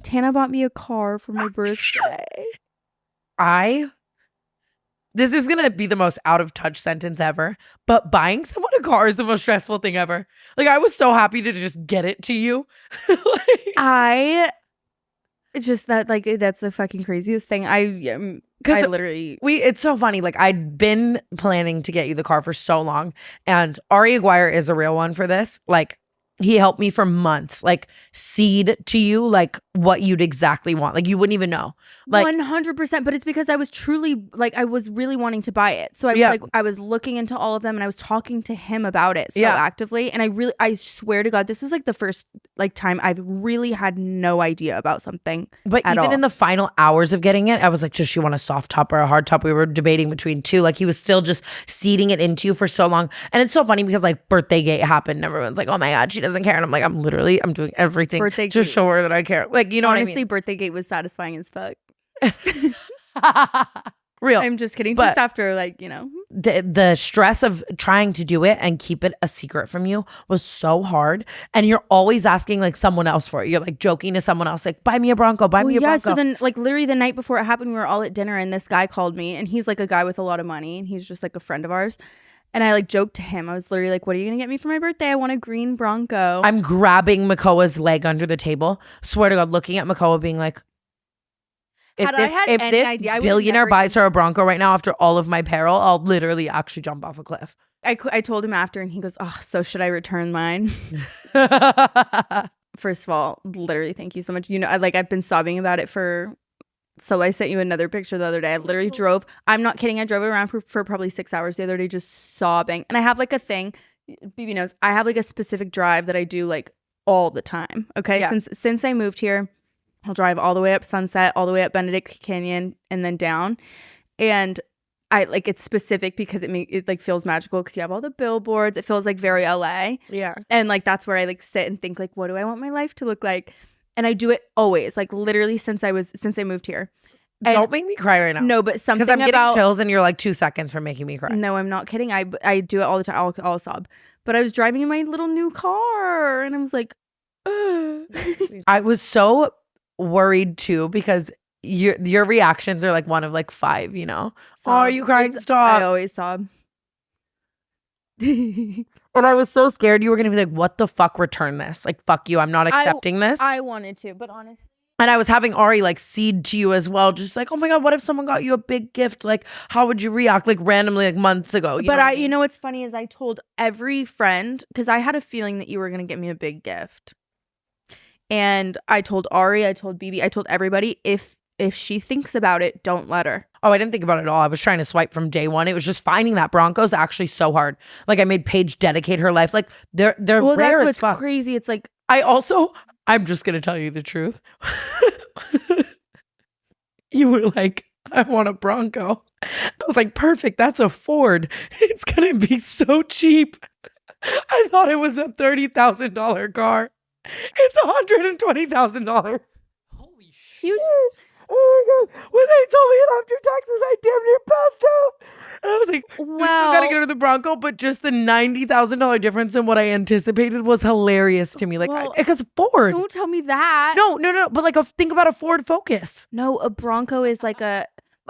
Tana bought me a car for my birthday. This is going to be the most out of touch sentence ever, but buying someone a car is the most stressful thing ever. Like, I was so happy to just get it to you. That's the fucking craziest thing. I literally it's so funny. Like, I'd been planning to get you the car for so long, and Ari Aguirre is a real one for this. Like, he helped me for months, like seed to you, like what you'd exactly want. Like you wouldn't even know. Like 100%. But it's because I was truly I was really wanting to buy it. So I was looking into all of them and I was talking to him about it so actively. And I swear to God, this was like the first time I've really had no idea about something. But even in the final hours of getting it, I was like, does she want a soft top or a hard top? We were debating between two. Like he was still just seeding it into you for so long. And it's so funny because like birthday gate happened and everyone's like, oh my God, she doesn't care. And I'm like, I'm doing everything to show her that I care. Like, you know honestly, what I mean? birthday gate was satisfying as fuck. Real. I'm just kidding. But just after the stress of trying to do it and keep it a secret from you was so hard. And you're always asking like someone else for it. You're like joking to someone else, like, buy me a Bronco, buy me a Bronco. So then like literally the night before it happened, we were all at dinner and this guy called me and he's like a guy with a lot of money and he's just like a friend of ours. And I like joked to him. I was literally like, what are you going to get me for my birthday? I want a green Bronco. I'm grabbing Makoa's leg under the table. Swear to God, looking at Makoa being like, if this billionaire buys her a Bronco right now after all of my peril, I'll literally actually jump off a cliff. I told him after and he goes, oh, so should I return mine? first of all, literally, thank you so much. You know, I've been sobbing about it so I sent you another picture the other day. I literally drove, I'm not kidding, I drove it around for probably 6 hours the other day, just sobbing. And I have like a thing, BB knows, I have like a specific drive that I do like all the time. Okay. Yeah. Since I moved here, I'll drive all the way up Sunset, all the way up Benedict Canyon, and then down. And I like, it's specific because it like feels magical because you have all the billboards. It feels like very LA. Yeah. And like that's where I like sit and think like, what do I want my life to look like? And I do it always, like literally since I moved here. And don't make me cry right now. No, but something because I'm about getting chills and you're like 2 seconds from making me cry. No, I'm not kidding. I do it all the time. I'll sob. But I was driving in my little new car and I was like, ugh. I was so worried too because your reactions are like one of like 5, you know. Sob. Oh, are you crying? Stop. I always sob. And I was so scared you were gonna be like, what the fuck, return this. Like, fuck you, I'm not accepting this. I wanted to, but honestly. And I was having Ari like seed to you as well. Just like, oh my God, what if someone got you a big gift? Like, how would you react? Like randomly, like months ago. You know what's funny is I told every friend, because I had a feeling that you were going to get me a big gift. And I told Ari, I told BB, I told everybody, if she thinks about it, don't let her. Oh, I didn't think about it at all. I was trying to swipe from day one. It was just finding that Bronco's actually so hard. Like I made Paige dedicate her life. Like they're well, rare that's as what's fuck. crazy. It's like I'm just gonna tell you the truth. You were like, I want a Bronco. I was like, perfect. That's a Ford. It's gonna be so cheap. I thought it was a $30,000 car. It's $120,000. Holy shit. Oh my God. When they told me it after taxes, I damn near passed out. And I was like, wow. We gotta get rid of the Bronco, but just the $90,000 difference in what I anticipated was hilarious to me. Like, because Ford. Don't tell me that. No. But like, think about a Ford Focus. No, a Bronco is like a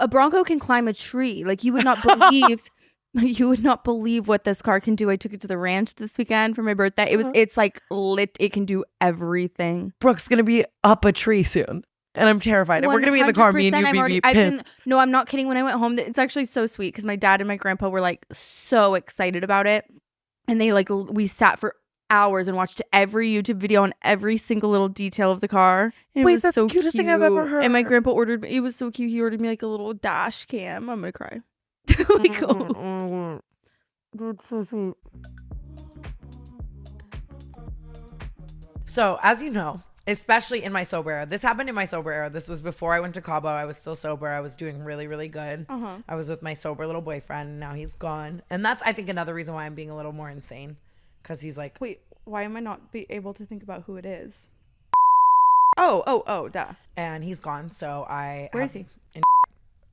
Bronco can climb a tree. Like you would not believe. You would not believe what this car can do. I took it to the ranch this weekend for my birthday. It's like lit. It can do everything. Brooke's gonna be up a tree soon. And I'm terrified. And we're going to be in the car, me and you be pissed. No, I'm not kidding. When I went home, it's actually so sweet because my dad and my grandpa were like so excited about it. And they like, we sat for hours and watched every YouTube video on every single little detail of the car. And wait, it was that's so the cutest cute. thing I've ever heard. And my grandpa it was so cute. He ordered me like a little dash cam. I'm going to cry. Like, oh. That's so sweet. So, as you know, especially in my sober era. This happened in my sober era. This was before I went to Cabo. I was still sober. I was doing really, really good. I was with my sober little boyfriend, and now he's gone. And that's, I think, another reason why I'm being a little more insane. Because he's like... Wait, why am I not able to think about who it is? Oh, duh. And he's gone, so I... Where is he?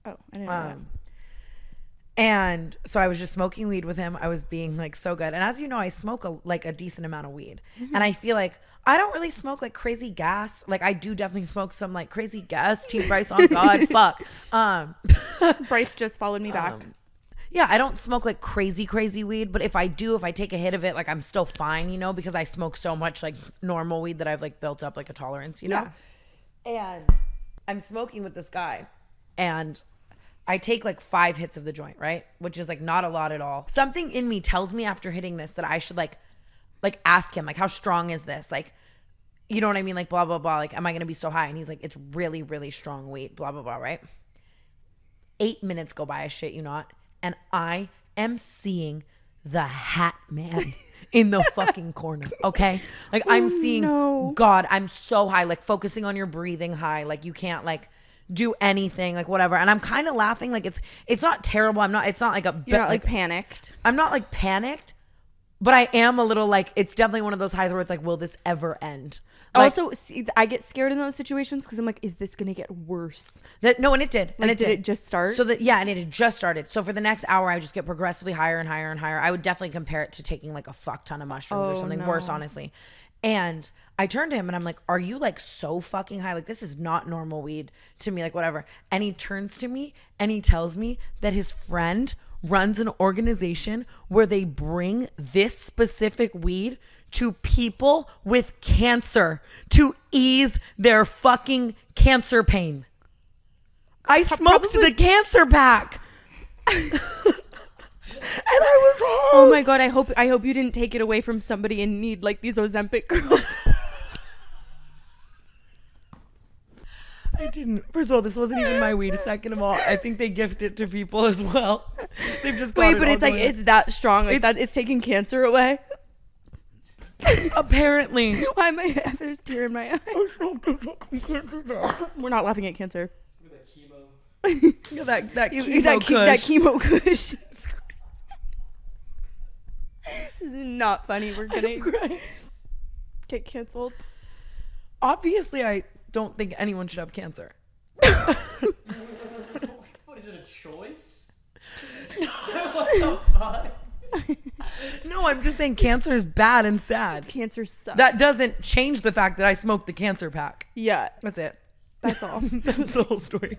Oh, I didn't know that. And so I was just smoking weed with him. I was being like so good. And as you know, I smoke a decent amount of weed. And I feel like I don't really smoke like crazy gas. Like I do definitely smoke some like crazy gas. Team Bryce on God. Fuck. Bryce just followed me back. Yeah, I don't smoke like crazy weed. But if I take a hit of it, like I'm still fine, you know, because I smoke so much like normal weed that I've like built up like a tolerance, you know? Yeah. And I'm smoking with this guy. And I take like 5 hits of the joint, right? Which is like not a lot at all. Something in me tells me after hitting this that I should like ask him, like, how strong is this? Like, you know what I mean? Like, blah, blah, blah. Like, am I going to be so high? And he's like, it's really, really strong weed, blah, blah, blah, right? 8 minutes go by, I shit you not. And I am seeing the Hat Man in the fucking corner, okay? Like, I'm seeing, God, I'm so high, like focusing on your breathing high. Like, you can't like do anything, like whatever. And I'm kind of laughing, like it's not terrible. It's not like you're not like panicked. I'm not like panicked, but I am a little like, it's definitely one of those highs where it's like, will this ever end? Like, also, see, I get scared in those situations because I'm like, is this gonna get worse? No, and it did. Like, and did it just start? So and it had just started. So for the next hour, I would just get progressively higher and higher and higher. I would definitely compare it to taking like a fuck ton of mushrooms or something worse, honestly. And I turned to him and I'm like, are you like so fucking high? Like, this is not normal weed to me, like whatever. And he turns to me and he tells me that his friend runs an organization where they bring this specific weed to people with cancer to ease their fucking cancer pain. I smoked the cancer pack. And I was wrong. Oh my God, I hope you didn't take it away from somebody in need like these Ozempic girls. I didn't. First of all, this wasn't even my weed. Second of all, I think they gift it to people as well. They've just Wait, but it's like it's that strong, like that. It's taking cancer away. Apparently. Why am I? There's a tear in my eye. We're not laughing at cancer. that chemo kush. This is not funny. We're gonna get canceled. Obviously, I don't think anyone should have cancer. What is it, a choice? What the fuck? No, I'm just saying cancer is bad and sad. Cancer sucks. That doesn't change the fact that I smoked the cancer pack. Yeah. That's it. That's all. That's the whole story.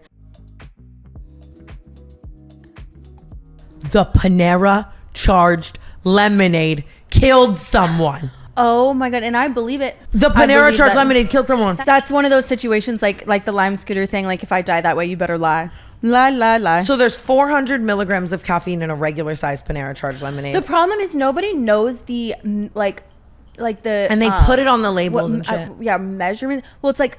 The Panera charged lemonade killed someone. Oh my God. And I believe it. The Panera charged lemonade killed someone. That's one of those situations like the lime scooter thing. Like if I die that way, you better lie. Lie. So there's 400 milligrams of caffeine in a regular sized Panera charged lemonade. The problem is nobody knows the like the and they put it on the labels and shit. Measurement. Well, it's like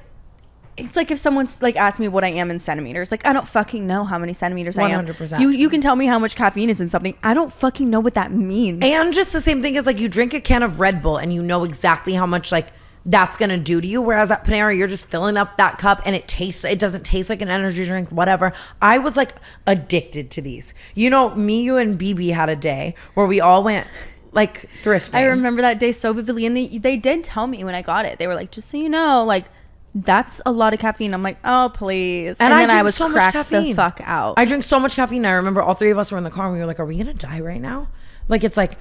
if someone's like asked me what I am in centimeters. Like I don't fucking know how many centimeters I am. 100%. You can tell me how much caffeine is in something. I don't fucking know what that means. And just the same thing as like you drink a can of Red Bull and you know exactly how much like that's gonna do to you. Whereas at Panera, you're just filling up that cup and it doesn't taste like an energy drink, whatever. I was like addicted to these. You know, me, you, and BB had a day where we all went like thrifting. I remember that day so vividly, and they did tell me when I got it. They were like, just so you know, like that's a lot of caffeine. I'm like, oh please. And then I was so cracked the fuck out. I drink so much caffeine. I remember all three of us were in the car and we were like, are we gonna die right now? Like it's like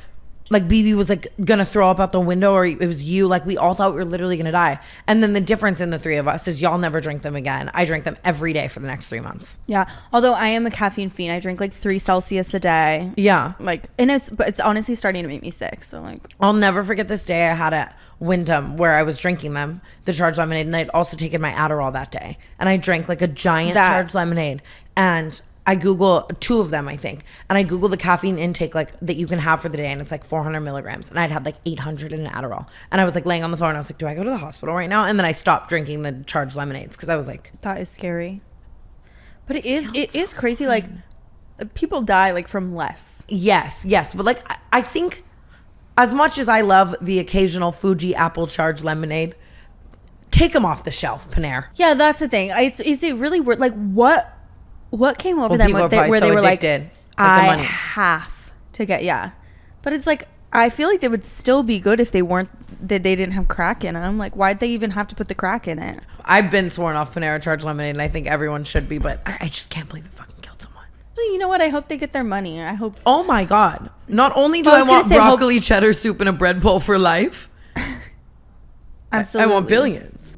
BB was like gonna throw up out the window, or it was you. Like we all thought we were literally gonna die. And then the difference in the three of us is y'all never drink them again. I drink them every day for the next 3 months. Yeah. Although I am a caffeine fiend. I drink like 3 Celsius a day. Yeah. Like, and it's honestly starting to make me sick. So like, I'll never forget this day I had at Wyndham where I was drinking them, the charged lemonade, and I'd also taken my Adderall that day. And I drank like a giant charged lemonade. And I Google 2 of them, I think. And I Google the caffeine intake like that you can have for the day, and it's like 400 milligrams. And I'd had like 800 in an Adderall. And I was like laying on the floor and I was like, do I go to the hospital right now? And then I stopped drinking the charged lemonades because I was like, that is scary. But it is crazy. Like people die like from less. Yes. But like I think as much as I love the occasional Fuji apple charged lemonade, take them off the shelf, Panera. Yeah, that's the thing. Is it really weird? Like what came over them where they were addicted, like, I have to get, but it's like I feel like they would still be good if they didn't have crack in them. Like why'd they even have to put the crack in it? I've been sworn off Panera charged lemonade, and I think everyone should be, but I just can't believe it fucking killed someone. Well, you know what? I hope they get their money. I hope. Oh my God! Not only do I want broccoli cheddar soup in a bread bowl for life, absolutely, I want billions.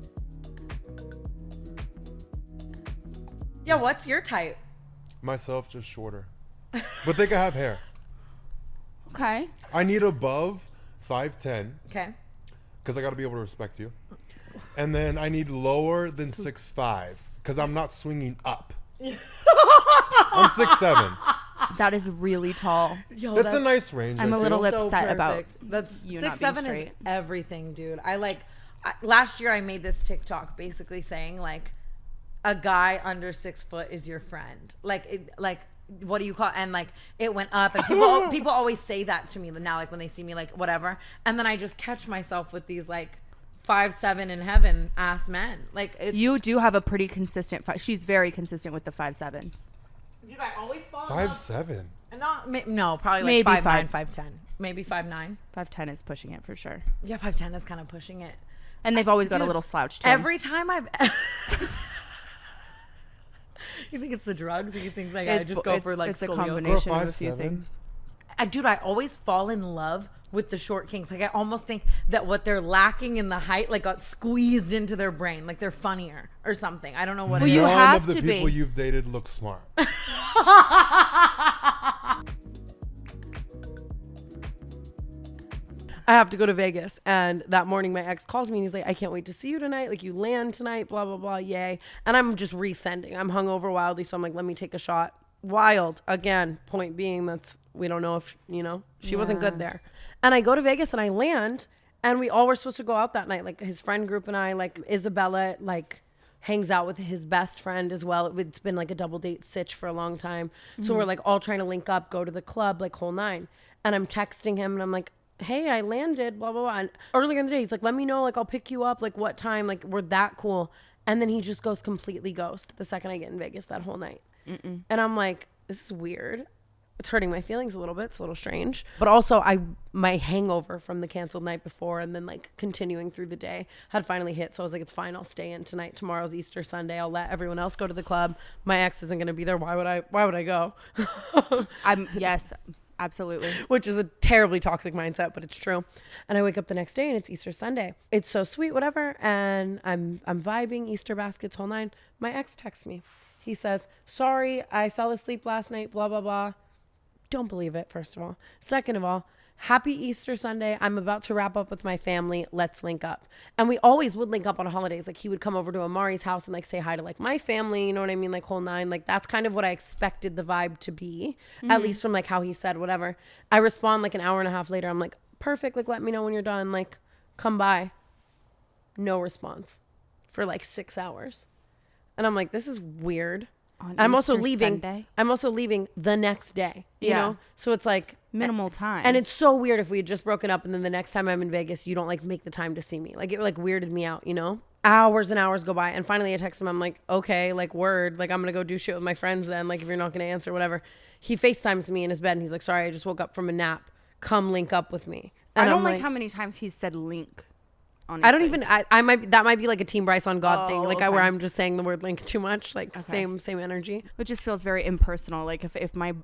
Yeah, what's your type? Myself, just shorter. But they can have hair. Okay. I need above 5'10". Okay. Because I got to be able to respect you. And then I need lower than 6'5", because I'm not swinging up. I'm 6'7". That is really tall. Yo, that's a nice range. I'm a little so upset about that's you 6'7" is everything, dude. Last year I made this TikTok basically saying like a guy under 6 foot is your friend. Like what do you call? And like it went up, and people always say that to me now, like when they see me like whatever, and then I just catch myself with these like 5'7" in heaven ass men. Like you do have a pretty consistent. She's very consistent with the 5'7s. Dude, I always fall 5'7". No, probably like maybe 5'9", 5'10", maybe 5'9". 5'10" is pushing it for sure. Yeah, 5'10" is kind of pushing it. And they've always got a little slouch to them. Every time I've you think it's the drugs, or you think like I just go for like it's a scoliosis? combination of a few things. Dude, I always fall in love with the short kings. Like I almost think that what they're lacking in the height like got squeezed into their brain, like they're funnier or something. I don't know what it is. You None have of the to people be. you've dated look smart. I have to go to Vegas, and that morning my ex calls me and he's like, I can't wait to see you tonight. Like you land tonight, blah, blah, blah. Yay. And I'm just resending. I'm hungover wildly. So I'm like, let me take a shot. Wild. Again, point being we don't know if, she wasn't good there. And I go to Vegas and I land, and we all were supposed to go out that night. Like his friend group and I, like Isabella, like hangs out with his best friend as well. It's been like a double date sitch for a long time. So we're like all trying to link up, go to the club, like whole nine. And I'm texting him and I'm like, hey, I landed, blah, blah, blah. And earlier in the day, he's like, let me know, like, I'll pick you up, like, what time, like, we're that cool. And then he just goes completely ghost the second I get in Vegas that whole night. And I'm like, this is weird. It's hurting my feelings a little bit. It's a little strange. But also, my hangover from the canceled night before and then, like, continuing through the day had finally hit. So I was like, it's fine. I'll stay in tonight. Tomorrow's Easter Sunday. I'll let everyone else go to the club. My ex isn't going to be there. Why would I go? Yes. Absolutely. Which is a terribly toxic mindset, but it's true. And I wake up the next day and it's Easter Sunday. It's so sweet, whatever. And I'm vibing, Easter baskets, whole nine. My ex texts me. He says, sorry, I fell asleep last night, blah, blah, blah. Don't believe it, first of all. Second of all, happy Easter Sunday. I'm about to wrap up with my family. Let's link up. And we always would link up on holidays. Like he would come over to Amari's house and like say hi to like my family. You know what I mean? Like whole nine. Like that's kind of what I expected the vibe to be, at least from like how he said whatever. I respond like an hour and a half later. I'm like, perfect. Like let me know when you're done. Like come by. No response for like 6 hours. And I'm like, this is weird. I'm also leaving. Sunday? I'm also leaving the next day. You know? So it's like minimal time. And it's so weird if we had just broken up and then the next time I'm in Vegas, you don't like make the time to see me. Like it like weirded me out, you know? Hours and hours go by. And finally I text him. I'm like, okay, like word. Like I'm going to go do shit with my friends then. Like if you're not going to answer, whatever. He FaceTimes me in his bed and he's like, sorry, I just woke up from a nap. Come link up with me. And I don't like how many times he's said link. Honestly. I don't even. I might. That might be like a Team Bryce on God thing, like where I'm just saying the word link too much, like same energy. It just feels very impersonal. Like if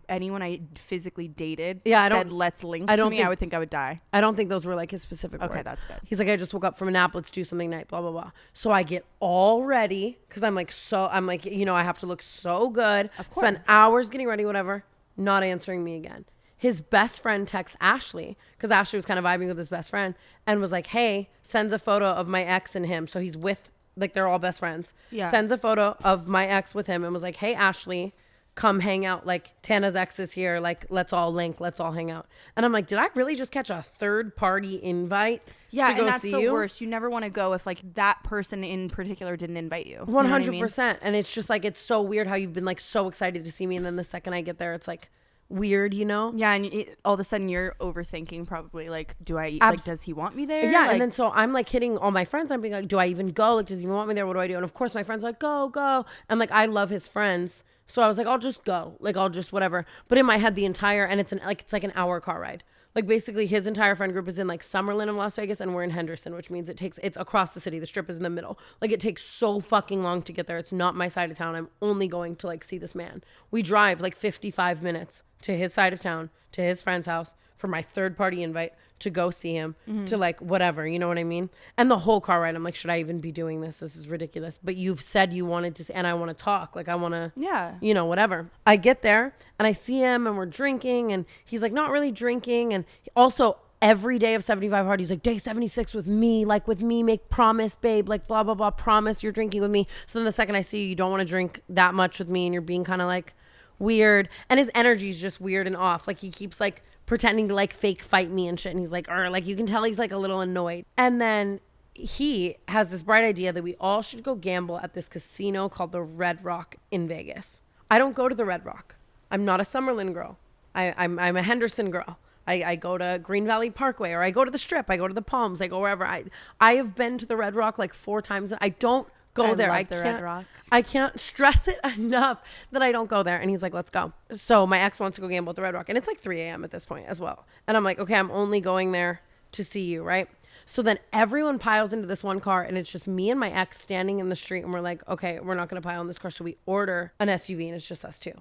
anyone I physically dated said let's link I would think I would die. I don't think those were like his specific words. Okay, that's good. He's like, I just woke up from a nap. Let's do something night. Blah blah blah. So I get all ready because I'm like, you know, I have to look so good. Of course. Spend hours getting ready, whatever. Not answering me again. His best friend texts Ashley because Ashley was kind of vibing with his best friend and was like, hey, sends a photo of my ex and him. So he's with, like, they're all best friends. Yeah. Sends a photo of my ex with him and was like, hey, Ashley, come hang out. Like, Tana'S ex is here. Like, let's all link. Let's all hang out. And I'm like, did I really just catch a third party invite? Yeah, to go and that's see the you? worst. You never want to go if, like, that person in particular didn't invite you. 100%. You know what I mean? And it's just, like, it's so weird how you've been, like, so excited to see me. And then the second I get there, it's, like, weird, you know? Yeah, and all of a sudden you're overthinking probably, like, like, does he want me there? Yeah, like, and then so I'm like hitting all my friends. I'm being like, do I even go? Like, does he even want me there? What do I do? And of course my friends are like, go. And like, I love his friends. So I was like, I'll just go. Like, I'll just whatever. But in my head, the entire, and it's like an hour car ride. Like basically his entire friend group is in like Summerlin in Las Vegas and we're in Henderson, which means it's across the city. The strip is in the middle. Like it takes so fucking long to get there. It's not my side of town. I'm only going to like see this man. We drive like 55 minutes to his side of town, to his friend's house for my third party invite to go see him, to like whatever, you know what I mean? And the whole car ride, I'm like, should I even be doing this? This is ridiculous. But you've said you wanted to see, and I want to talk. Like I want to, you know, whatever. I get there and I see him and we're drinking and he's like, not really drinking. And also every day of 75 Hard, he's like, day 76 with me, like with me, make promise, babe, like blah, blah, blah, promise you're drinking with me. So then the second I see you, you don't want to drink that much with me and you're being kind of like weird. And his energy is just weird and off. Like he keeps like pretending to like fake fight me and shit. And he's like, like you can tell he's like a little annoyed. And then he has this bright idea that we all should go gamble at this casino called the Red Rock in Vegas. I don't go to the Red Rock. I'm not a Summerlin girl. I'm a Henderson girl. I go to Green Valley Parkway or I go to the Strip. I go to the Palms. I go wherever. I have been to the Red Rock like 4 times. I don't go there. Red Rock. I can't stress it enough that I don't go there. And he's like, let's go. So my ex wants to go gamble at the Red Rock. And it's like 3 a.m. at this point as well. And I'm like, okay, I'm only going there to see you, right? So then everyone piles into this one car and it's just me and my ex standing in the street. And we're like, okay, we're not going to pile in this car. So we order an SUV and it's just us two.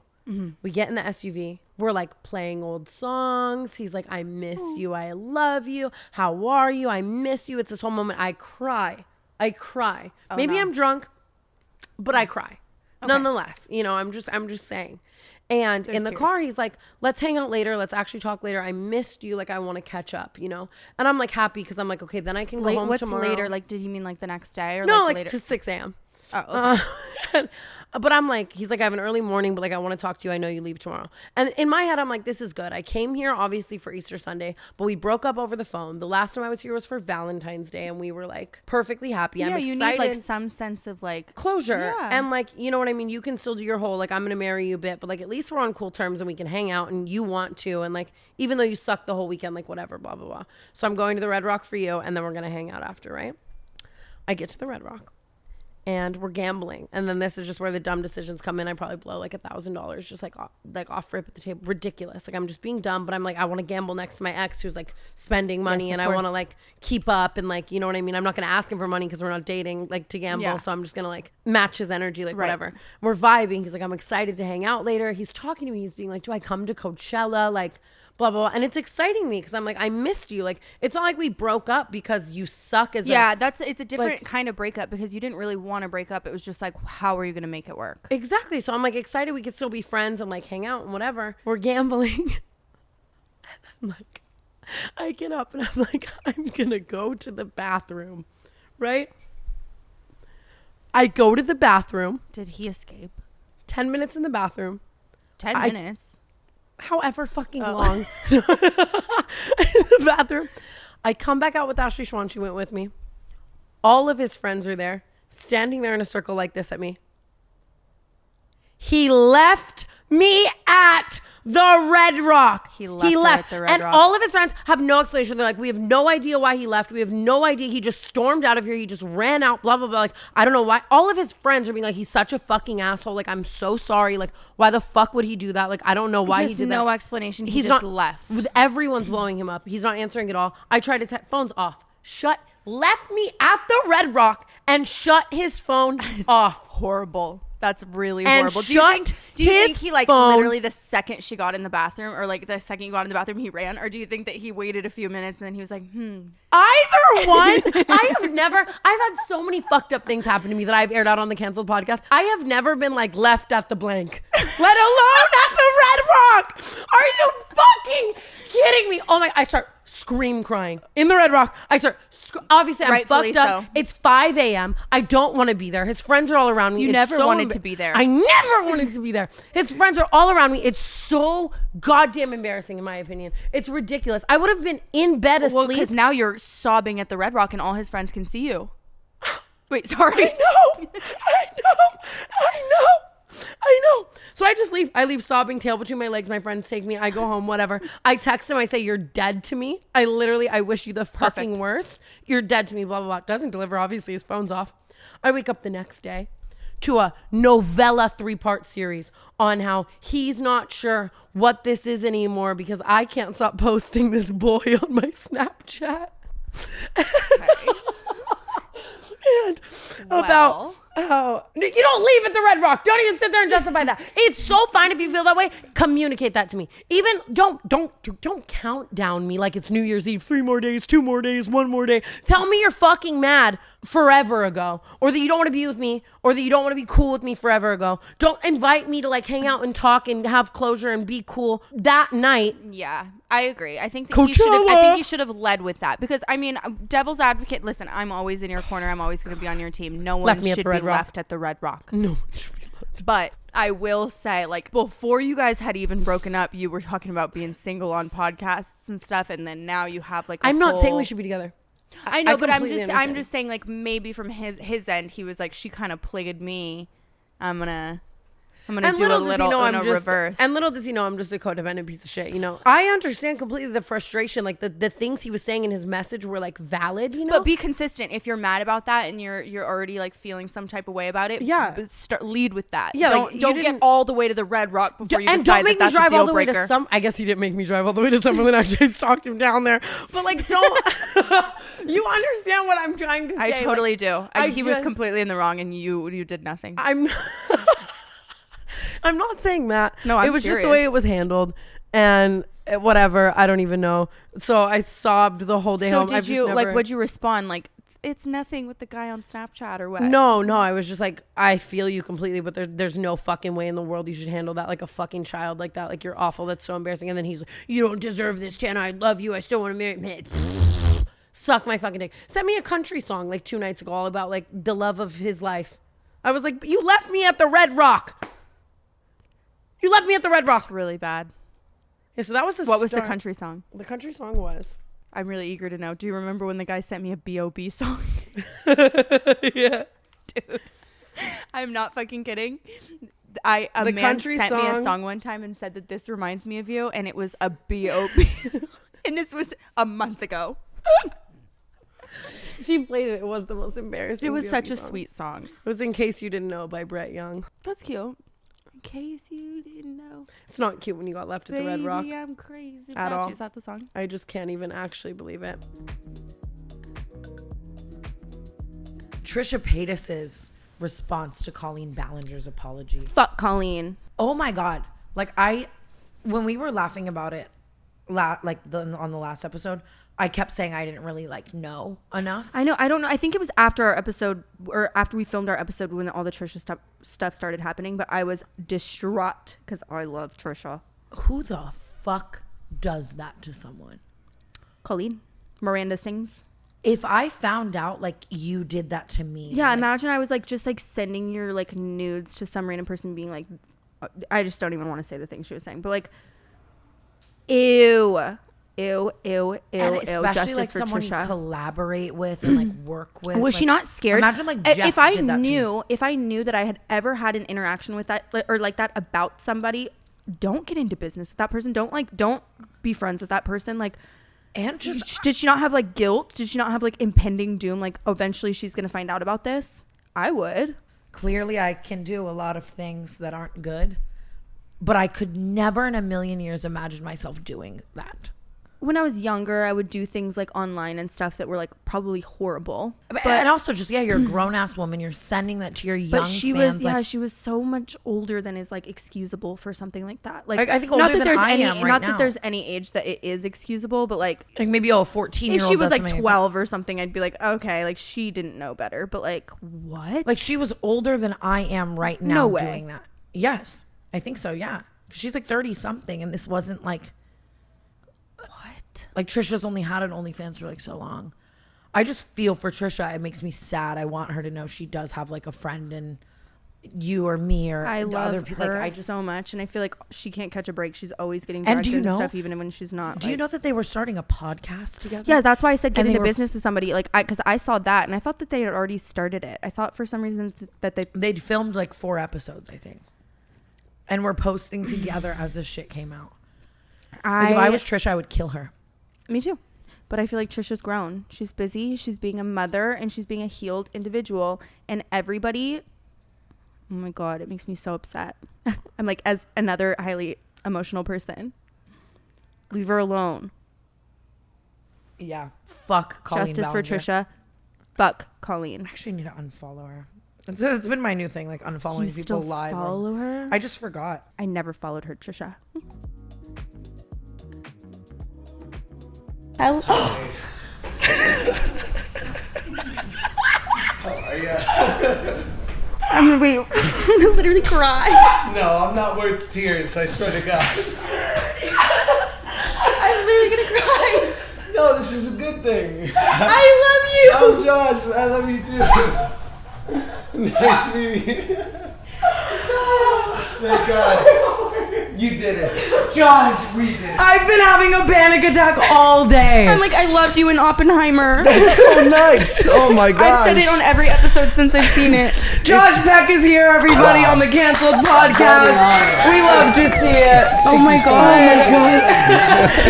We get in the SUV. We're like playing old songs. He's like, I miss you. I love you. How are you? I miss you. It's this whole moment. I cry. Oh, maybe I'm drunk, but I cry. Okay. Nonetheless, you know, I'm just saying. And in the car, he's like, let's hang out later. Let's actually talk later. I missed you. Like, I want to catch up, you know? And I'm like happy because I'm like, okay, then I can go home tomorrow. What's later? Like, did you mean like the next day or no, like later? To 6 a.m. But I'm like, he's like, I have an early morning, but like, I want to talk to you. I know you leave tomorrow. And in my head, I'm like, this is good. I came here obviously for Easter Sunday, but we broke up over the phone. The last time I was here was for Valentine's Day, and we were like perfectly happy. Yeah, I'm excited. you need like some sense of like closure. Yeah. And like, you know what I mean? You can still do your whole, like, I'm going to marry you bit, but like, at least we're on cool terms and we can hang out and you want to. And like, even though you suck the whole weekend, like whatever, blah, blah, blah. So I'm going to the Red Rock for you, and then we're going to hang out after, right? I get to the Red Rock. And we're gambling, and then this is just where the dumb decisions come in. I probably blow like $1,000 just like off rip at the table. Ridiculous. Like, I'm just being dumb, but I'm like, I want to gamble next to my ex who's like spending money, and I want to like keep up, and like, you know what I mean? I'm not gonna ask him for money because we're not dating like to gamble, so I'm just gonna like match his energy, like whatever. We're vibing. He's like, I'm excited to hang out later. He's talking to me. He's being like, do I come to Coachella? Like, blah, blah, blah. And it's exciting me because I'm like, I missed you. Like, it's not like we broke up because you suck as it's a different kind of breakup because you didn't really want to break up. It was just like, how are you going to make it work? Exactly. So I'm like excited we could still be friends and like hang out and whatever. We're gambling. And I'm like, I get up and I'm like, I'm going to go to the bathroom, right? I go to the bathroom. Did he escape? 10 minutes in the bathroom. 10 minutes? However fucking long. In the bathroom. I come back out with Ashley Schwan. She went with me. All of his friends are there, standing there in a circle like this at me. He left me at the Red Rock. He left at the Red Rock. All of his friends have no explanation. They're like, we have no idea why he left. We have no idea. He just stormed out of here. He just ran out, blah, blah, blah. Like, I don't know why. All of his friends are being like, he's such a fucking asshole. Like, I'm so sorry. Like, why the fuck would he do that? Like, I don't know why he did that. No explanation. He's just not left. Everyone's blowing him up. He's not answering at all. I tried to phone's off. Left me at the Red Rock and shut his phone off. Horrible. That's really And horrible. Do you think he like phone. literally the second she got in the bathroom, or like the second you got in the bathroom he ran, or do you think that he waited a few minutes and then he was like, Either one. I've had so many fucked up things happen to me that I've aired out on the canceled podcast. I have never been like left at the blank, let alone at the Red Rock. Are you fucking kidding me? Oh my, I start scream crying in the Red Rock. I start, obviously I'm Rightfully fucked up. so. It's 5 a.m. I don't want to be there. His friends are all around me. You It's never so wanted to be there. I never wanted to be there. His friends are all around me. It's so goddamn embarrassing in my opinion. It's ridiculous. I would have been in bed asleep. because now you're sobbing at the Red Rock and all his friends can see you. Wait, sorry. I know. So I just leave. I leave sobbing, tail between my legs. My friends take me. I go home, whatever. I text him. I say, you're dead to me. I wish you the fucking worst. You're dead to me, blah, blah, blah. Doesn't deliver. Obviously, his phone's off. I wake up the next day to a novella 3-part series on how he's not sure what this is anymore because I can't stop posting this boy on my Snapchat. And about how you don't leave at the Red Rock. Don't even sit there and justify that. It's so fine if you feel that way. Communicate that to me. Even don't count down me like it's New Year's Eve. 3 more days, 2 more days, 1 more day. Tell me you're fucking mad forever ago, or that you don't want to be with me, or that you don't want to be cool with me forever ago. Don't invite me to like hang out and talk and have closure and be cool that night. Yeah, I agree. I think that Coachella. he should have led with that because I mean, devil's advocate. Listen, I'm always in your corner. I'm always going to be on your team. No one should be left at the Red Rock. No one should be left. But I will say, like, before you guys had even broken up, you were talking about being single on podcasts and stuff, and then now you have like. I'm not saying we should be together. I know, but I'm completely just saying, like, maybe from his end, he was like, she kind of played me. I'm gonna do a little in a reverse. And little does he know I'm just a codependent piece of shit, you know. I understand completely the frustration, like the things he was saying in his message were like valid, you know. But be consistent. If you're mad about that and you're already like feeling some type of way about it, lead with that. Yeah, don't get all the way to the Red Rock before you decide don't make that me drive that's a deal all the way breaker. to some. I guess he didn't make me drive all the way to Summerlin. Actually, I stalked him down there. But like, don't. You understand what I'm trying to say? I totally do. He was just completely in the wrong, and you did nothing. I'm not saying that. No, I'm It was serious. just the way it was handled, and whatever. I don't even know. So I sobbed the whole day home. So did you like? Would you respond like, it's nothing with the guy on Snapchat or what? No. I was just like, I feel you completely, but there's no fucking way in the world you should handle that like a fucking child like that. Like, you're awful. That's so embarrassing. And then he's like, you don't deserve this, Tana. I love you. I still want to marry me. Suck my fucking dick. Sent me a country song like 2 nights ago all about like the love of his life. I was like, you left me at the Red Rock. You left me at the Red Rock. It's really bad. Yeah, so that was What was the country song? The country song was. I'm really eager to know. Do you remember when the guy sent me a B.O.B. song? Yeah. Dude, I'm not fucking kidding. A man country sent me a song- song one time and said that this reminds me of you, and it was a B.O.B. And this was a month ago. She played it. It was the most embarrassing. It was such a song. sweet song. It was In Case You Didn't Know by Brett Young. That's cute. In case you didn't know. It's not cute when you got left at the Red Rock. Baby, I'm crazy At about all. you. Is that the song? I just can't even actually believe it. Trisha Paytas's response to Colleen Ballinger's apology. Fuck Colleen. Oh my God. Like when we were laughing about it, on the last episode, I kept saying I didn't really know enough. I know. I don't know. I think it was after our episode, or after we filmed our episode, when all the Trisha stuff started happening. But I was distraught because I love Trisha. Who the fuck does that to someone? Colleen. Miranda sings. If I found out you did that to me. Yeah, imagine I was just sending your nudes to some random person being like, I just don't even want to say the things she was saying, but ew. Ew, ew, ew, and ew. especially Justice for someone Trisha. you collaborate with and work with. Was she not scared? Imagine Jeff if I did that knew, if I knew that I had ever had an interaction with that or that about somebody, don't get into business with that person. Don't be friends with that person. And just did she not have guilt? Did she not have impending doom? Eventually she's gonna find out about this. I would. Clearly, I can do a lot of things that aren't good, but I could never in a million years imagine myself doing that. When I was younger, I would do things online and stuff that were probably horrible. And also just, you're a grown ass woman. You're sending that to your young But she fans. was, she was so much older than is excusable for something like that. I think older not that than there's I any, am right not now. that there's any age that it is excusable, but maybe a 14-year-old. if she was doesn't make 12 or something, I'd be okay, she didn't know better. But what? she was older than I am right now. No way. Doing that. Yes, I think so. Yeah, 'cause she's 30 something, and this wasn't Trisha's only had an OnlyFans for so long. I just feel for Trisha. It makes me sad. I want her to know she does have a friend in you or me or I love other people. her I just so much, and I feel she can't catch a break. She's always getting And dragged do you into know- stuff, even when she's not. Do you know that they were starting a podcast together? Yeah, that's why I said get And they into were- business with somebody. Because I saw that, and I thought that they had already started it. I thought for some reason that they'd filmed 4 episodes, I think, and we're posting together as this shit came out. If I was Trisha, I would kill her. Me too. But I feel Trisha's grown. She's busy. She's being a mother, and she's being a healed individual. And everybody, oh my God, it makes me so upset. I'm as another highly emotional person, leave her alone. Yeah. Fuck Colleen Justice Ballinger. for Trisha. Fuck Colleen. I actually need to unfollow her. It's been my new thing, unfollowing You people still live. follow her? I just forgot. I never followed her, Trisha. How are you? I'm gonna literally cry. No, I'm not worth tears, I swear to God. I'm literally gonna cry. No, this is a good thing. I love you. I'm Josh, I love you too. Nice meeting you. Thank God. You did it. Josh, we did it. I've been having a panic attack all day. I'm I loved you in Oppenheimer. That's so nice. Oh my God. I've said it on every episode since I've seen it. Josh Peck is here, everybody, on the Canceled Podcast. We love to see it. Oh my God. Oh my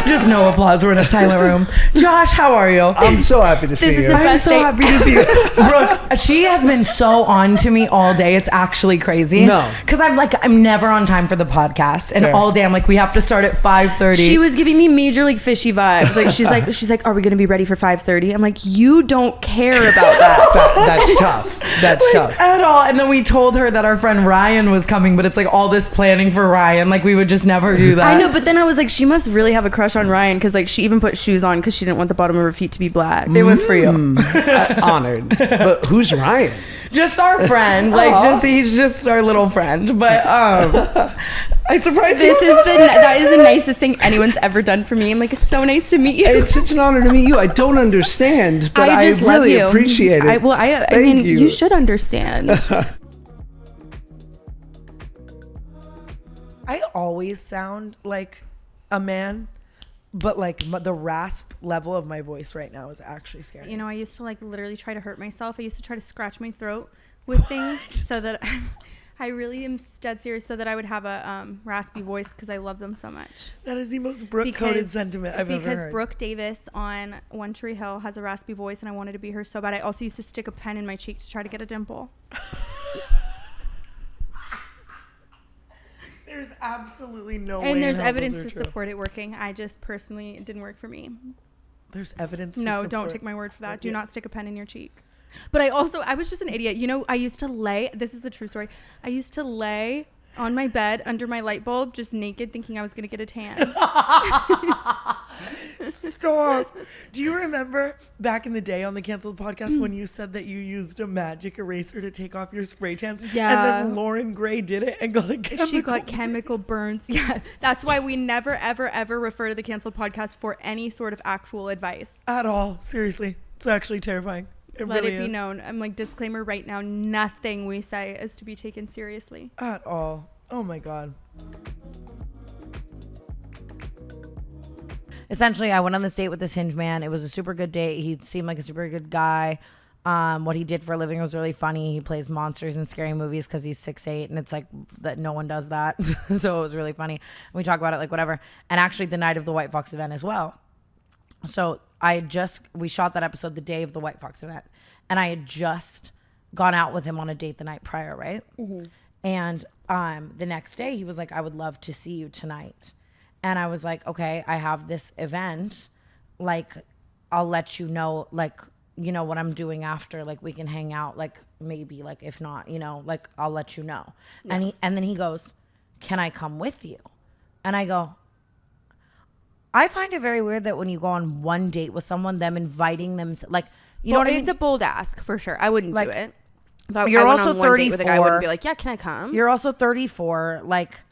God. Just no applause. We're in a silent room. Josh, how are you? I'm so happy to see This is you. the I'm best so date. happy to see you. Brooke, she has been so on to me all day. It's actually crazy. No. Because I'm never on time for the podcast. And Fair. all day I'm we have to start at 5:30. She was giving me major fishy vibes. She's like, are we gonna be ready for 5:30? I'm you don't care about that. That's tough. That's tough. At all. And then we told her that our friend Ryan was coming, but it's all this planning for Ryan. We would just never do that. I know, but then I was she must really have a crush on Ryan because she even put shoes on because she didn't want the bottom of her feet to be black. It was for you. Honored. But who's Ryan? Just our friend. He's just our little friend. But I surprised you. That is the nicest thing anyone's ever done for me. I'm it's so nice to meet you. It's such an honor to meet you. I don't understand, but I just love really you. appreciate it. I mean, you. you should understand. always sound like a man, but like the rasp level of my voice right now is actually scary. You know, I used to like literally try to hurt myself. I used to try to scratch my throat with things so that I really am dead serious, so that I would have a raspy voice because I love them so much. That is the most Brooke-coded sentiment I've ever heard. Because Brooke Davis on One Tree Hill has a raspy voice, and I wanted to be her so bad. I also used to stick a pen in my cheek to try to get a dimple. There's absolutely no way. And there's evidence to support it working. I just personally, it didn't work for me. There's evidence. No, don't take my word for that. Do not stick a pen in your cheek. But I was just an idiot. You know, I used to lay, this is a true story. I used to lay on my bed under my light bulb, just naked, thinking I was going to get a tan. Stop. Do you remember back in the day on the Canceled podcast when you said that you used a magic eraser to take off your spray tans? Yeah. And then Lauren Gray did it and got a chemical. She got chemical burns. Yeah. That's why we never, ever, ever refer to the Canceled podcast for any sort of actual advice. At all. Seriously. It's actually terrifying. Let it be known. I'm like, disclaimer right now, nothing we say is to be taken seriously. At all. Oh my God. Essentially, I went on this date with this Hinge man. It was a super good date. He seemed like a super good guy. What he did for a living was really funny. He plays monsters in scary movies because he's 6'8", and it's like that no one does that. So it was really funny. And we talk about it like whatever. And actually the night of the White Fox event as well. So we shot that episode the day of the White Fox event, and I had just gone out with him on a date the night prior, right? Mm-hmm. And the next day he was like, I would love to see you tonight. And I was like, okay, I have this event. Like, I'll let you know, like, you know, what I'm doing after. Like, we can hang out, like, maybe, like, if not, you know, like, I'll let you know. Yeah. And then he goes, can I come with you? And I go, I find it very weird that when you go on one date with someone, them inviting them, like, you know what I mean? It's a bold ask for sure. I wouldn't do it. If I you're went also on one 34. Date with a guy, I wouldn't be like, yeah, can I come? You're also 34. Like,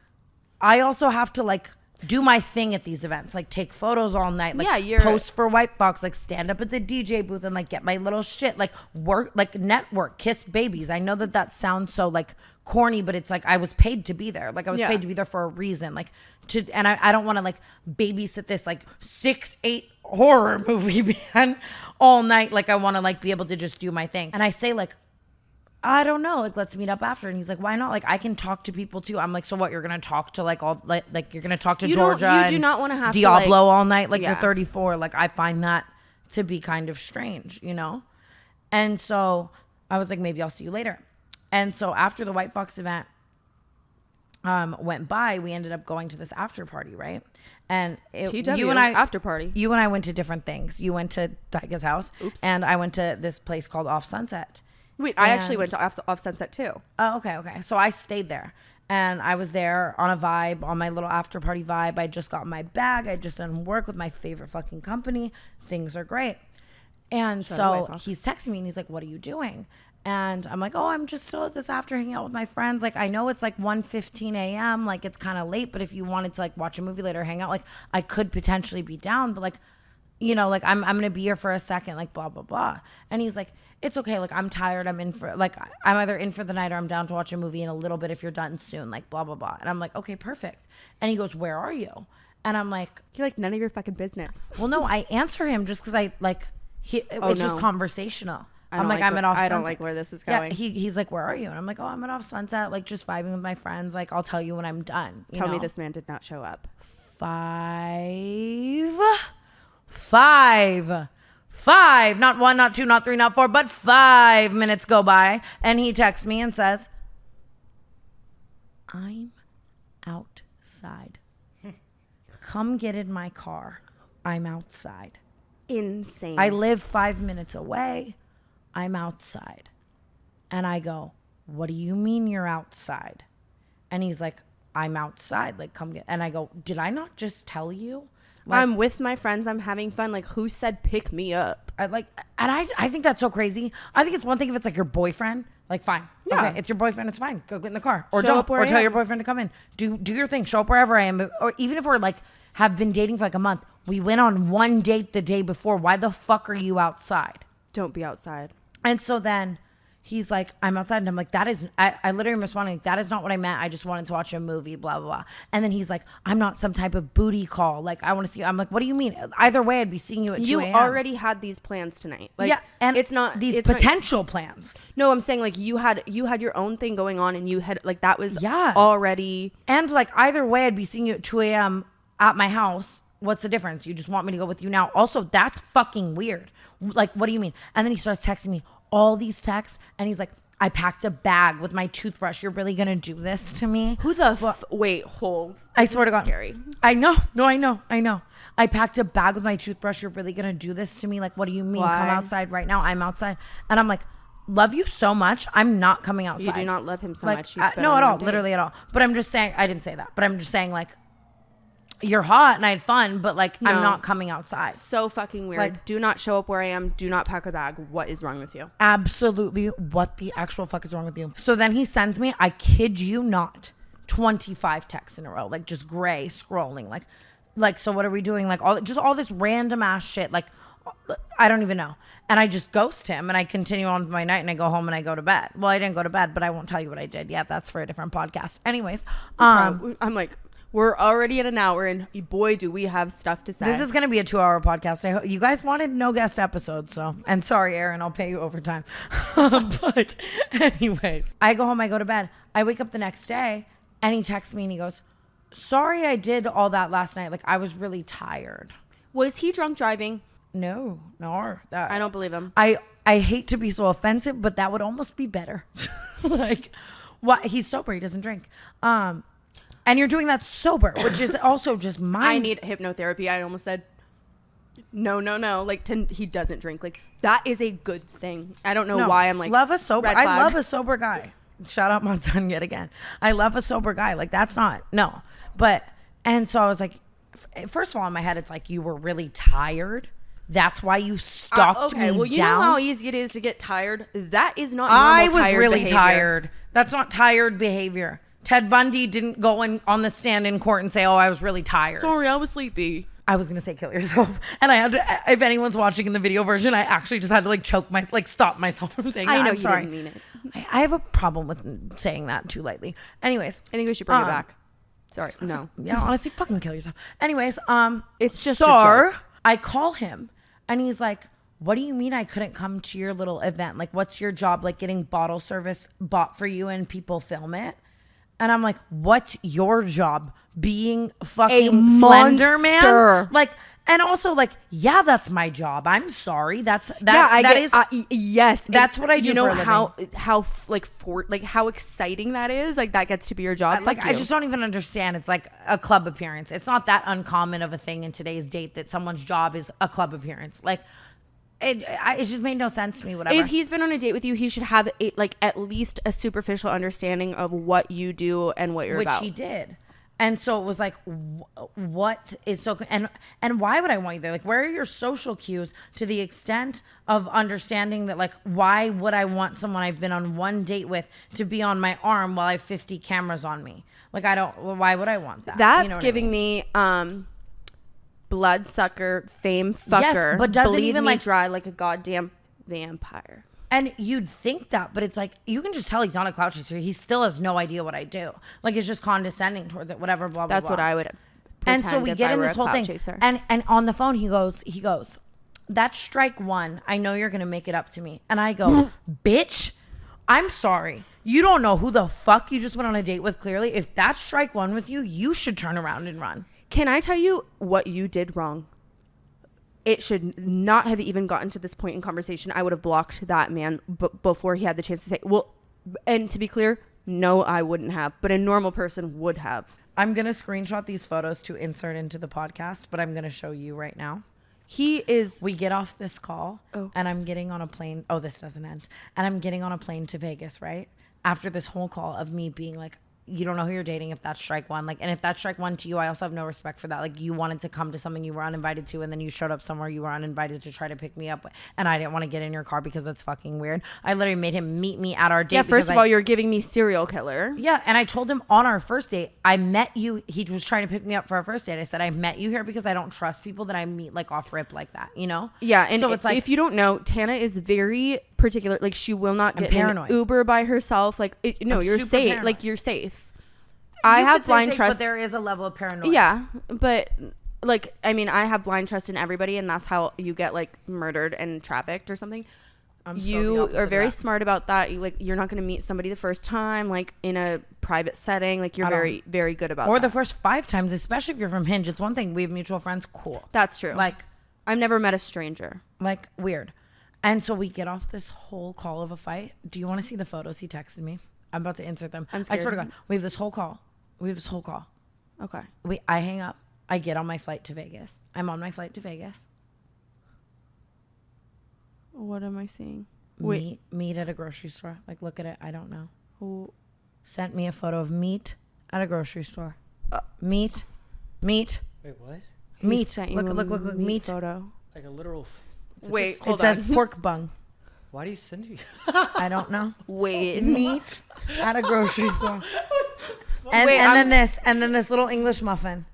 I also have to, like, do my thing at these events, like take photos all night, like post for White Fox, like stand up at the DJ booth and like get my little shit, like work, like network, kiss babies. I know that sounds so like corny, but it's like I was paid to be there. Like I was paid to be there for a reason. Like and I don't want to like babysit this like 6'8" horror movie man all night. Like I want to like be able to just do my thing. And I say like, I don't know, like let's meet up after. And he's like, why not? Like I can talk to people too. I'm like, so what? You're gonna talk to like all like you're gonna talk to Georgia? You do not want to have Diablo to, like, all night. Like you're 34. Like I find that to be kind of strange, you know. And so I was like, maybe I'll see you later. And so after the White Fox event went by, we ended up going to this after party, right? And you and I after party. You and I went to different things. You went to Tyga's house, and I went to this place called Off Sunset. Wait, I actually went to off Sunset too. Oh, okay. So I stayed there, and I was there on a vibe, on my little after party vibe. I just got my bag. I just done work with my favorite fucking company. Things are great. And so he's texting me, and he's like, what are you doing? And I'm like, oh, I'm just still at this after hanging out with my friends. Like, I know it's like 1:15 a.m. Like, it's kind of late, but if you wanted to like watch a movie later, or hang out, like I could potentially be down, but like, you know, like I'm going to be here for a second, like blah, blah, blah. And he's like, it's okay. Like, I'm tired. I'm either in for the night or I'm down to watch a movie in a little bit if you're done soon, like blah, blah, blah. And I'm like, okay, perfect. And he goes, where are you? And I'm like, you're like, none of your fucking business. Well, no, I answer him just because I like, it's just conversational. I'm like, I'm at Off Sunset. I don't like where this is going. Yeah, he's like, where are you? And I'm like, oh, I'm at Off Sunset, like just vibing with my friends. Like, I'll tell you when I'm done. Tell me this man did not show up. Five, not 1, not 2, not 3, not 4, but 5 minutes go by. And he texts me and says, I'm outside. Come get in my car. I'm outside. Insane. I live 5 minutes away. I'm outside. And I go, what do you mean you're outside? And he's like, I'm outside. Like, come get. And I go, did I not just tell you? Like, I'm with my friends. I'm having fun. Like, who said pick me up? I think that's so crazy. I think it's one thing if it's like your boyfriend. Like, fine. Yeah. Okay, it's your boyfriend. It's fine. Go get in the car. Or show don't. Up where Or I tell am. your boyfriend to come in. Do your thing. Show up wherever I am. Or even if we're like, have been dating for like a month. We went on one date the day before. Why the fuck are you outside? Don't be outside. And so then he's like, I'm outside. And I'm like, I literally am responding, like, that is not what I meant. I just wanted to watch a movie, blah, blah, blah. And then he's like, I'm not some type of booty call. Like, I want to see you. I'm like, what do you mean? Either way, I'd be seeing you at 2 a.m. You already had these plans tonight. Like, yeah, and it's not these potential plans. No, I'm saying like you had your own thing going on, and you had like that was Yeah. already. And like either way, I'd be seeing you at 2 a.m. at my house. What's the difference? You just want me to go with you now. Also, that's fucking weird. Like, what do you mean? And then he starts texting me all these texts, and he's like, I packed a bag with my toothbrush. You're really gonna do this to me? Who the wait, hold. I swear to God. Scary. I know. No, I know. I packed a bag with my toothbrush. You're really gonna do this to me? Like, what do you mean? Why? Come outside right now. I'm outside. And I'm like, love you so much. I'm not coming outside. You do not love him so like, much. No, at all. Literally at all. But I'm just saying, I didn't say that. But I'm just saying, like, you're hot and I had fun, but like, I'm not coming outside. So fucking weird. Like, do not show up where I am. Do not pack a bag. What is wrong with you? Absolutely. What the actual fuck is wrong with you? So then he sends me, I kid you not, 25 texts in a row, like just gray scrolling. Like, so what are we doing? Like all this random ass shit. Like, I don't even know. And I just ghost him and I continue on with my night and I go home and I go to bed. Well, I didn't go to bed, but I won't tell you what I did. Yeah, that's for a different podcast. Anyways, I'm like, we're already at an hour, and boy, do we have stuff to say. This is going to be a 2-hour podcast. I hope you guys wanted no guest episodes, so, and sorry, Aaron, I'll pay you overtime. But anyways, I go home, I go to bed. I wake up the next day, and he texts me, and he goes, sorry I did all that last night. Like, I was really tired. Was he drunk driving? No. I don't believe him. I hate to be so offensive, but that would almost be better. Like, what? He's sober. He doesn't drink. And you're doing that sober, which is also just I need hypnotherapy. I almost said, no. Like, he doesn't drink. Like, that is a good thing. I don't know why I'm like, love a sober. red flag. I love a sober guy. Shout out my son yet again. I love a sober guy. Like, that's not, no. But, and so I was like, first of all, in my head, it's like, you were really tired. That's why you stalked me well, you down. know how easy it is to get tired? That is not I normal was really behavior. tired. That's not tired behavior. Ted Bundy didn't go on the stand in court and say, oh, I was really tired. Sorry, I was sleepy. I was going to say kill yourself. And I had to, if anyone's watching in the video version, I actually just had to like stop myself from saying that. I know I'm you sorry. didn't mean it. I have a problem with saying that too lightly. Anyways. I think we should bring it back. Sorry. No. Yeah, honestly, fucking kill yourself. Anyways, it's just so I call him and he's like, what do you mean I couldn't come to your little event? Like, what's your job? Like getting bottle service bought for you and people film it? And I'm like, what's your job? Being fucking Slender Man? Like, and also like, yeah, that's my job. I'm sorry. Yes. That's what I do. You know for a living. how exciting that is. Like that gets to be your job. Like I just don't even understand. It's like a club appearance. It's not that uncommon of a thing in today's date that someone's job is a club appearance. Like it just made no sense to me. Whatever. If he's been on a date with you, he should have at least a superficial understanding of what you do and what you're about. Which he did. And so it was like, what is so, and why would I want you there? Like, where are your social cues to the extent of understanding that, like, why would I want someone I've been on one date with to be on my arm while I have 50 cameras on me? Like, why would I want that? That's you know giving me, bloodsucker, fame fucker. Yes, but does it bleed even me like dry like a goddamn vampire? And you'd think that, but it's like, you can just tell he's not a clout chaser. He still has no idea what I do. Like, it's just condescending towards it, whatever, blah, blah, That's blah. what I would And so we get in this whole thing. Chaser. And on the phone, he goes, that's strike one. I know you're going to make it up to me. And I go, bitch, I'm sorry. You don't know who the fuck you just went on a date with, clearly. If that's strike one with you, you should turn around and run. Can I tell you what you did wrong? It should not have even gotten to this point in conversation. I would have blocked that man before he had the chance to say, well, and to be clear, no, I wouldn't have, but a normal person would have. I'm going to screenshot these photos to insert into the podcast, but I'm going to show you right now. We get off this call and I'm getting on a plane. Oh, this doesn't end. And I'm getting on a plane to Vegas, right? After this whole call of me being like, you don't know who you're dating if that's strike one. Like, and if that's strike one to you, I also have no respect for that. Like, you wanted to come to something you were uninvited to, and then you showed up somewhere you were uninvited to try to pick me up, and I didn't want to get in your car because that's fucking weird. I literally made him meet me at our date. Yeah, first of all, you're giving me serial killer. Yeah, and I told him on our first date, I met you. He was trying to pick me up for our first date. I said, I met you here because I don't trust people that I meet like off rip like that, you know? Yeah, and so it's like, if you don't know, Tana is very particular, like she will not I'm get in an paranoid. Uber by herself. Like no, I'm you're super safe. paranoid. Like you're safe. I You have could say blind safe, trust. but there is a level of paranoia. Yeah, but like I mean, I have blind trust in everybody, and that's how you get like murdered and trafficked or something. I'm so the You opposite are of very that. smart about that. You're not going to meet somebody the first time, like in a private setting. Like you're I don't. very, very good about Or that. the first 5 times, especially if you're from Hinge. It's one thing. We have mutual friends. Cool. That's true. Like I've never met a stranger. weird. And so we get off this whole call of a fight. Do you want to see the photos he texted me? I'm about to insert them. I'm I scared. swear to God. We have this whole call. Okay. I hang up. I get on my flight to Vegas. I'm on my flight to Vegas. What am I seeing? Meat at a grocery store. Like, look at it. I don't know. Who? Sent me a photo of meat at a grocery store. Meat. Wait, what? Meat. Sent you Look. a Meat. photo. Like a literal. Wait, It hold says on. pork bung. Why do you send you? I don't know. Wait. Meat at a grocery store. Wait, And then this little English muffin.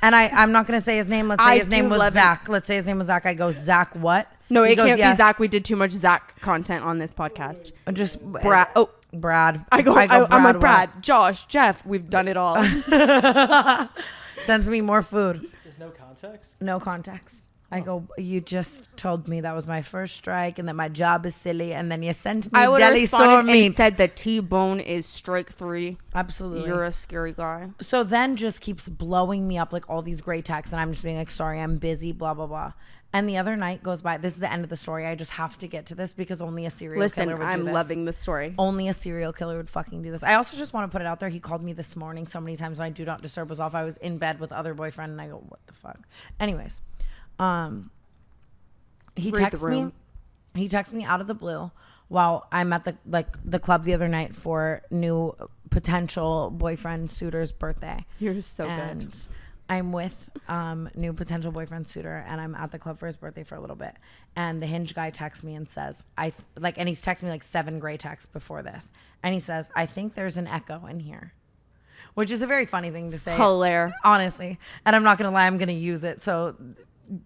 And I'm not gonna say his name. Let's say his name was Zach. Let's say his name was Zach. I go, Zach what? No, He it goes, can't "Yes." be Zach. We did too much Zach content on this podcast. Just Brad. Oh, Brad. I'm like what? Brad, Josh, Jeff. We've done it all. Sends me more food. There's no context. No context. I go, you just told me that was my first strike and that my job is silly, and then you sent me I would have deli store responded meat. and said the T-bone is strike 3. Absolutely. You're a scary guy. So then just keeps blowing me up like all these great texts, and I'm just being like, sorry, I'm busy, blah, blah, blah. And the other night goes by. This is the end of the story. I just have to get to this because only a serial killer would do I'm this. loving this story. Only a serial killer would fucking do this. I also just want to put it out there. He called me this morning so many times when I do not disturb was off. I was in bed with other boyfriend, and I go, what the fuck? Anyways, he texts me out of the blue while I'm at the club the other night for new potential boyfriend suitor's birthday. You're so and good. I'm with new potential boyfriend suitor, and I'm at the club for his birthday for a little bit. And the Hinge guy texts me and says, and he's texted me like 7 gray texts before this. And he says, I think there's an echo in here. Which is a very funny thing to say. Hilarious. Honestly. And I'm not going to lie, I'm going to use it. So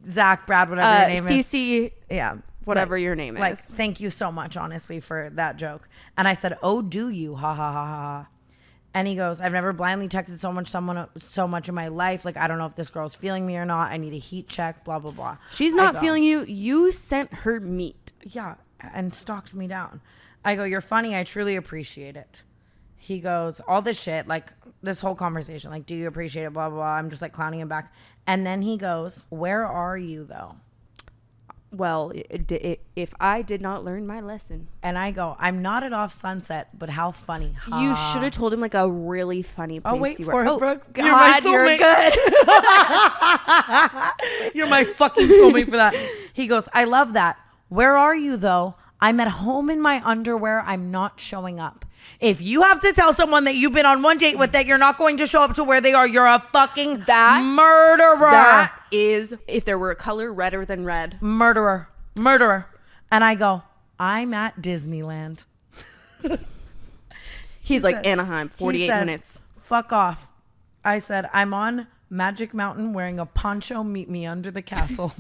Zach, Brad, whatever your name is. CC, Yeah. whatever your name Like, is. thank you so much, honestly, for that joke. And I said, oh, do you? Ha, ha, ha, ha, ha. And he goes, I've never blindly texted someone so much in my life. Like, I don't know if this girl's feeling me or not. I need a heat check, blah, blah, blah. She's not feeling you. You sent her meat. Yeah, and stalked me down. I go, you're funny. I truly appreciate it. He goes, all this shit, like this whole conversation, like, do you appreciate it, blah, blah, blah. I'm just like clowning him back. And then he goes, where are you, though? Well, if I did not learn my lesson. And I go, I'm not at Off Sunset, but how funny. Ha. You should have told him like a really funny place. Oh, wait you for were. it, Brooke. God, You're my you're soulmate. good. You're my fucking soulmate for that. He goes, I love that. Where are you, though? I'm at home in my underwear. I'm not showing up. If you have to tell someone that you've been on one date with that you're not going to show up to where they are, you're a fucking murderer. That is, if there were a color redder than red. Murderer. And I go, I'm at Disneyland. He's like, Anaheim, 48 minutes. Fuck off. I said, I'm on Magic Mountain wearing a poncho. Meet me under the castle.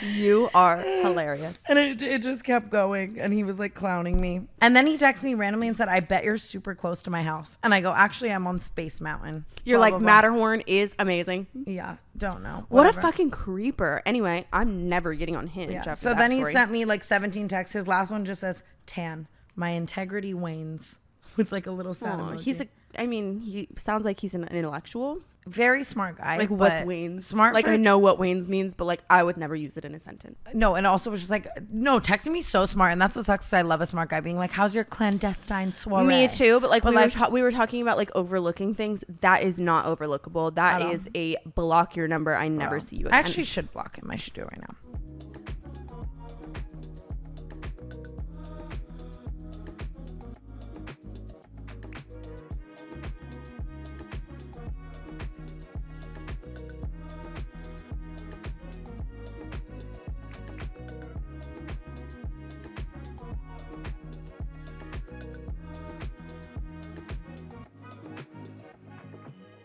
You are hilarious. And it just kept going. And he was like clowning me. And then he texted me randomly and said, I bet you're super close to my house. And I go, actually, I'm on Space Mountain. You're Blah, like, blah, blah. Matterhorn is amazing. Yeah, don't know. What a Whatever. fucking creeper. Anyway, I'm never getting on Hinge Yeah. after So that then story. he sent me like 17 texts. His last one just says, Tan, my integrity wanes. With like a little sad Aw, emoji. he sounds like he's an intellectual. Very smart guy. Like, what's but Wayne's? Smart. Like, for- I know what Wayne's means, but like, I would never use it in a sentence. No, and also was just like, no, texting me so smart. And that's what sucks, 'cause I love a smart guy being like, how's your clandestine soiree? Me too, but like, But we were talking about like overlooking things. That is not overlookable. That At all. is a block your number. I never see you again. I actually should block him. I should do it right now.